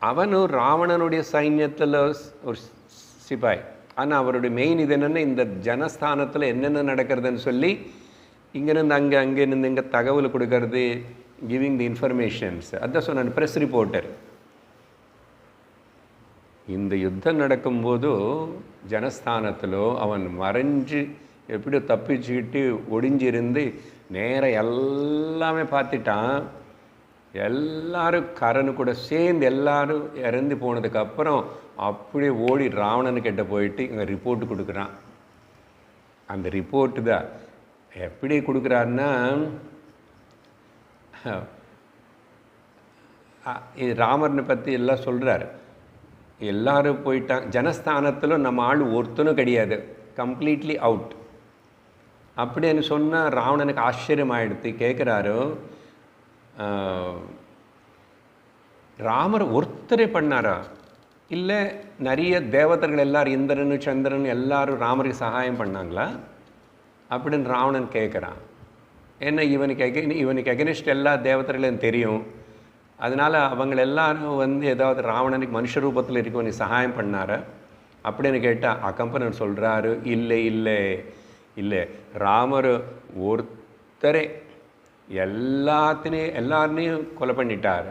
அவனும் ராவணனுடைய சைன்யத்தில் ஒரு சிப்பாய். ஆனால் அவருடைய மெயின் இது என்னென்னா இந்த ஜனஸ்தானத்தில் என்னென்ன நடக்கிறதுன்னு சொல்லி இங்கேருந்து அங்கேருந்து இங்கே தகவல் கொடுக்கறது, கிவிங் தி இன்ஃபர்மேஷன்ஸ். அதான் சொன்னான் ப்ரெஸ் ரிப்போர்ட்டர். இந்த யுத்தம் நடக்கும்போது ஜனஸ்தானத்திலோ அவன் மறைஞ்சு எப்படியோ தப்பிச்சுக்கிட்டு ஒடிஞ்சிருந்து நேராக எல்லாமே பார்த்துட்டான். எல்லாரும் கரனு கூட சேர்ந்து எல்லாரும் இறந்து போனதுக்கப்புறம் அப்படியே ஓடி ராவணனுக்கிட்ட போயிட்டு இங்கே ரிப்போர்ட்டு கொடுக்குறான். அந்த ரிப்போர்ட்டு தான் எப்படி கொடுக்குறாருன்னா, ராமர்னை பற்றி எல்லாம் சொல்கிறார். எல்லாரும் போயிட்டான். ஜனஸ்தானத்தில் நம்ம ஆள் ஒருத்தனும் கிடையாது, கம்ப்ளீட்லி அவுட் அப்படின்னு சொன்னால் ராவணனுக்கு ஆச்சரியமாயிடுத்து. கேட்குறாரு, ராமர் ஒருத்தரே பண்ணாரா, இல்லை நிறைய தேவதர்கள் எல்லாரும் இந்திரனு சந்திரன் எல்லாரும் ராமருக்கு சகாயம் பண்ணாங்களா அப்படின்னு ராவணன் கேட்குறான். ஏன்னா இவனுக்கு அகெனிஸ்ட் எல்லா தேவதர்களையும் தெரியும். அதனால் அவங்க எல்லாரும் ஏதாவது ராவணனுக்கு மனுஷ ரூபத்தில் இருக்கவனுக்கு சகாயம் பண்ணார அப்படின்னு கேட்டால் அகம்பனன் சொல்கிறாரு, இல்லை இல்லை, ராமர் ஒருத்தரே எல்லாரையும் கொலை பண்ணிட்டார்.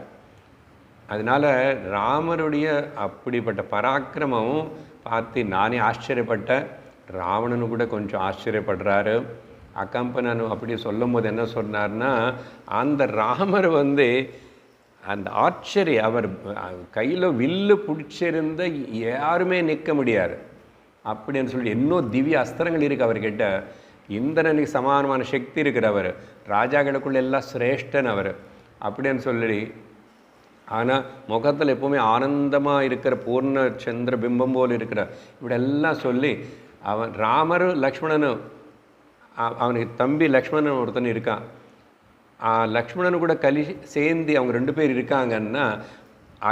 அதனால் ராமருடைய அப்படிப்பட்ட பராக்கிரமமும் பார்த்து நானே ஆச்சரியப்பட்டேன். ராவணனு கூட கொஞ்சம் ஆச்சரியப்படுறாரு. அகம்பனன் அப்படி சொல்லும் போது என்ன சொன்னார்னா, அந்த ராமர் அந்த ஆச்சரியம், அவர் கையில் வில்லு பிடிச்சிருந்த யாருமே நிற்க முடியாது அப்படின்னு சொல்லி, இன்னும் திவ்ய அஸ்திரங்கள் இருக்குது அவர்கிட்ட. இந்திரனுக்கு சமானமான சக்தி இருக்கிறவர், ராஜாக்களுக்குள்ள எல்லாம் சிரேஷ்டன் அவர் அப்படின்னு சொல்லி. ஆனால் முகத்தில் எப்போவுமே ஆனந்தமாக இருக்கிற பூர்ண சந்திர பிம்பம் போல் இருக்கிற இப்படியெல்லாம் சொல்லி, அவன் ராமர் லக்ஷ்மணனும் அவனுக்கு தம்பி லக்ஷ்மணன் ஒருத்தன் இருக்கான். லக்ஷ்மணனு கூட சேர்ந்து அவங்க 2 பேர் இருக்காங்கன்னா,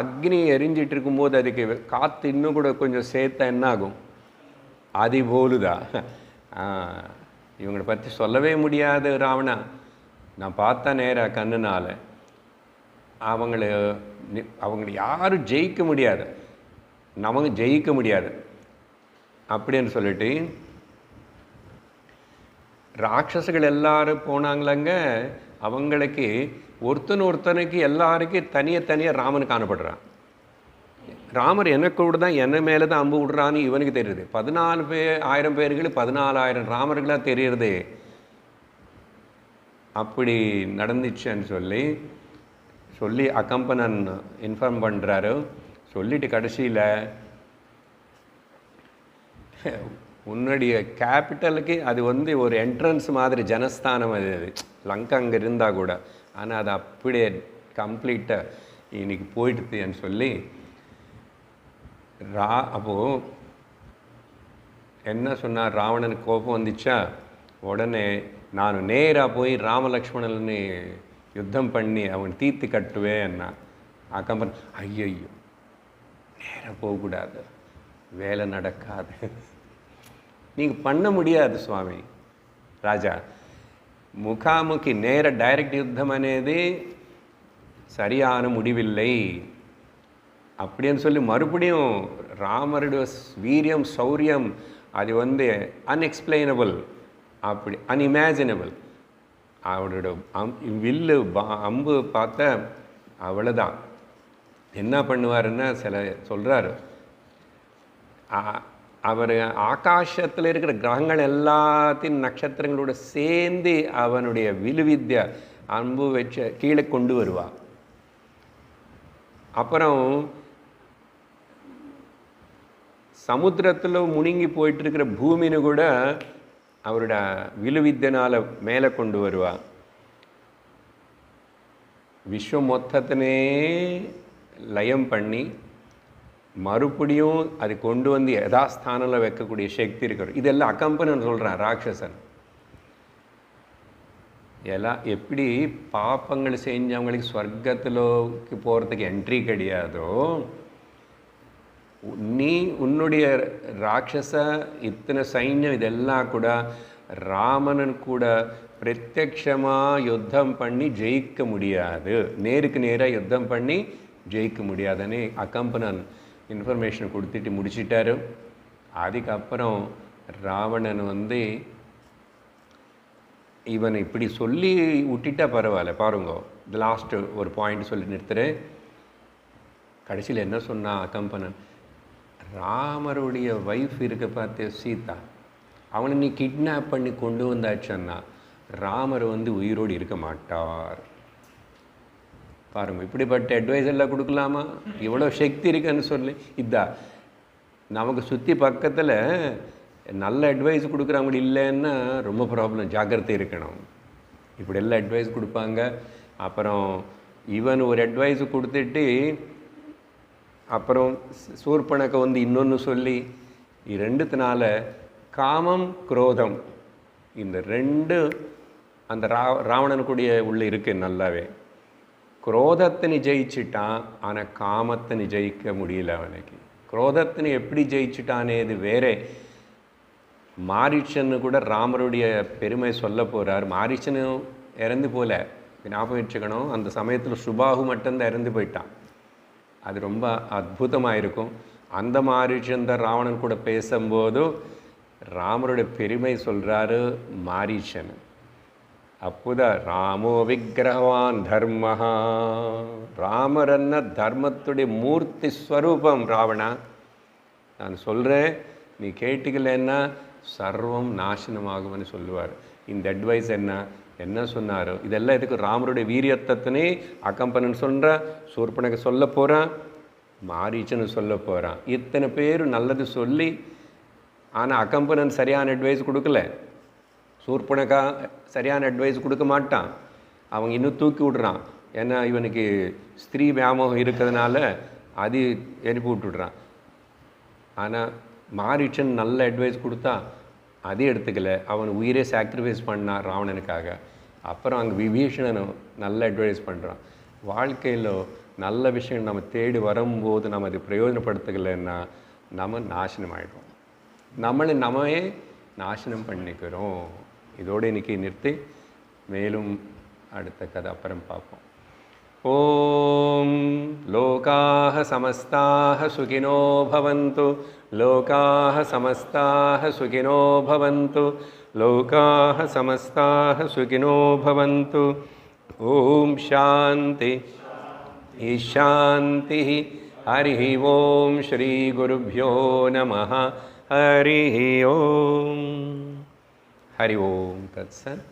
அக்னி எரிஞ்சிட்டு இருக்கும்போது அதுக்கு காற்று இன்னும் கூட கொஞ்சம் சேர்த்தா என்ன ஆகும்? அது போலுதான். இவங்களை பற்றி சொல்லவே முடியாது ராவணா. நான் பார்த்தா நேராக கண்ணுனால் அவங்களை யாரும் ஜெயிக்க முடியாது, நமக்கு ஜெயிக்க முடியாது அப்படின்னு சொல்லிட்டு ராட்சசுகள் எல்லாரும் போனாங்களங்க. அவங்களுக்கு ஒருத்தனுக்கு எல்லாருக்கும் தனியாக ராமன் காணப்படுறான். ராமர் எனக்கு கூட தான், என்ன மேலே தான் அம்பு விடுறான்னு இவனுக்கு தெரியுது. 14,000 பேர்கள் 14,000 ராமர்களாக தெரியுறது. அப்படி நடந்துச்சுன்னு சொல்லி அகம்பனன் இன்ஃபார்ம் பண்ணுறாரு. சொல்லிட்டு கடைசியில் உன்னுடைய கேபிட்டலுக்கு அது ஒரு என்ட்ரன்ஸ் மாதிரி ஜனஸ்தானம். அது லங்கா அங்கே இருந்தால் கூட, ஆனால் அது அப்படியே கம்ப்ளீட்டாக இன்னைக்கு போயிடுதுன்னு சொல்லி அப்போது என்ன சொன்னார்? ராவணனுக்கு கோபம் வந்துச்சா, உடனே நான் நேராக போய் ராமலக்ஷ்மணன்னு யுத்தம் பண்ணி அவன் தீர்த்து கட்டுவேன்னா. அக்கம்பன் ஐயோ நேராக போகக்கூடாது, வேலை நடக்காது, நீங்கள் பண்ண முடியாது சுவாமி ராஜா. முகாமுக்கு நேர டைரக்ட் யுத்தம் అనేది சரியான முடிவில்லை அப்படின்னு சொல்லி மறுபடியும் ராமருடைய வீரியம் சௌரியம் அது அன்எக்ஸ்பிளைனபிள், அப்படி அன்இமேஜினபிள். அவரோட வில்லு அம்பு பார்த்த அவ்வளோதான். என்ன பண்ணுவாருன்னா சொல்கிறாரு, அவர் ஆகாசத்தில் இருக்கிற கிரகங்கள் எல்லாத்தையும் நட்சத்திரங்களோட சேர்ந்து அவனுடைய விலுவித்யா அம்பு வச்ச கீழே கொண்டு வருவார். அப்புறம் சமுத்திரத்தில் முழுங்கி போயிட்டுருக்கிற பூமின்னு கூட அவரோட விலுவித்தியனால் மேலே கொண்டு வருவார். விஸ்வம் மொத்தத்தினே லயம் பண்ணி மறுபடியும் அது கொண்டு யதாஸ்தானில் வைக்கக்கூடிய சக்தி இருக்கிறோம். இதெல்லாம் அகம்பனன் சொல்கிறான். ராட்சசன் எல்லாம் எப்படி பாப்பங்கள் செஞ்சவங்களுக்கு ஸ்வர்க்கத்திலோக்கு போகிறதுக்கு என்ட்ரி கிடையாதோ, உன்னுடைய ராட்சச இத்தனை சைன்யம் இதெல்லாம் கூட ராமனன் கூட பிரத்யக்ஷமாக யுத்தம் பண்ணி ஜெயிக்க முடியாது, நேருக்கு நேராக யுத்தம் பண்ணி ஜெயிக்க முடியாதுன்னு அகம்பனன் இன்ஃபர்மேஷன் கொடுத்துட்டு முடிச்சிட்டாரு. அதுக்கப்புறம் ராவணன் இவன் இப்படி சொல்லி விட்டுட்டா பரவாயில்ல. பாருங்க, இந்த லாஸ்ட்டு ஒரு பாயிண்ட் சொல்லி நிறுத்துறேன். கடைசியில் என்ன சொன்னான் அகம்பனன்? ராமருடைய ஒய்ஃப் இருக்க பார்த்து சீதா, அவனை நீ கிட்னாப் பண்ணி கொண்டு வந்தாச்சுன்னா ராமர் உயிரோடு இருக்க மாட்டார். பாருங்கள், இப்படிப்பட்ட அட்வைஸ் எல்லாம் கொடுக்கலாமா? இவ்வளோ சக்தி இருக்குன்னு சொல்லி இதான் நமக்கு சுற்றி பக்கத்தில் நல்ல அட்வைஸ் கொடுக்குறவங்க இல்லைன்னா ரொம்ப ப்ராப்ளம், ஜாக்கிரதை இருக்கணும். இப்படி எல்லாம் அட்வைஸ் கொடுப்பாங்க. அப்புறம் இவன் ஒரு அட்வைஸ் கொடுத்துட்டு அப்புறம் சூர்பனக இன்னொன்று சொல்லி, ரெண்டுத்தினால காமம் குரோதம் இந்த ரெண்டு அந்த ராவணனுக்குடைய உள்ளே இருக்கு நல்லாவே. குரோதத்தினை ஜெயிச்சிட்டான், ஆனால் காமத்தினை ஜெயிக்க முடியல அவனுக்கு. குரோதத்தினை எப்படி ஜெயிச்சிட்டானே இது வேறே. மாரீச்சன்னு கூட ராமருடைய பெருமை சொல்ல போகிறார். மாரீச்சனும் இறந்து போல, ஞாபகம் வச்சுக்கணும். அந்த சமயத்தில் சுபாகு மட்டும்தான் இறந்து போயிட்டான். அது ரொம்ப அற்புதமாக இருக்கும். அந்த மாரீச்சன் தான் ராவணன் கூட பேசும்போது ராமருடைய பெருமை சொல்கிறாரு மாரீச்சன். அப்போதான் ராமோ விக்கிரகவான் தர்மஹா, ராமரன்ன தர்மத்துடைய மூர்த்தி ஸ்வரூபம் ராவணா. நான் சொல்கிறேன், நீ கேட்டுக்கலன்னா சர்வம் நாசனமாகும்னு சொல்லுவார். இந்த அட்வைஸ் என்ன சொன்னாரோ இதெல்லாம் இதுக்கு ராமருடைய வீரியத்தனை அக்கம்பனன் சொல்கிறான், சூர்பனக சொல்ல போகிறான், மாரீச்சனு சொல்ல போகிறான். இத்தனை பேர் நல்லது சொல்லி, ஆனால் அக்கம்பனன் சரியான அட்வைஸ் கொடுக்கல, சூர்பனகா சரியான அட்வைஸ் கொடுக்க மாட்டான். அவங்க இன்னும் தூக்கி விடுறான். ஏன்னா இவனுக்கு ஸ்திரீ வியாமோகம் இருக்கிறதுனால அது எழுப்பி விட்டுடுறான். ஆனால் மாரீச்சன் நல்ல அட்வைஸ் கொடுத்தா அதே எடுத்துக்கல, அவன் உயிரே சாக்ரிஃபைஸ் பண்ணான் ராவணனுக்காக. அப்புறம் அங்கே விபீஷணனும் நல்ல அட்வைஸ் பண்ணுறான். வாழ்க்கையில் நல்ல விஷயம் நம்ம தேடி வரும்போது நம்ம அதை பிரயோஜனப்படுத்துக்கலைன்னா நம்ம நாசனம் ஆகிடும், நம்மளே நாசனம் பண்ணிக்கிறோம். இதோடு இன்றைக்கி நிறுத்தி மேலும் அடுத்த கதை அப்புறம் பார்ப்போம். ஓம் லோகாஹ சமஸ்தாஹ சுகினோ பவந்து, லோகாஹ சமஸ்தாஹ சுகினோ பவந்து, லோகாஹ சமஸ்தாஹ சுகினோ பவந்து. ஓம் சாந்தி சாந்தி. ஹரி ஓம் ஸ்ரீ குருभ्यो நமः. ஹரி ஓம். ஹரி ஓம் தத்சத்.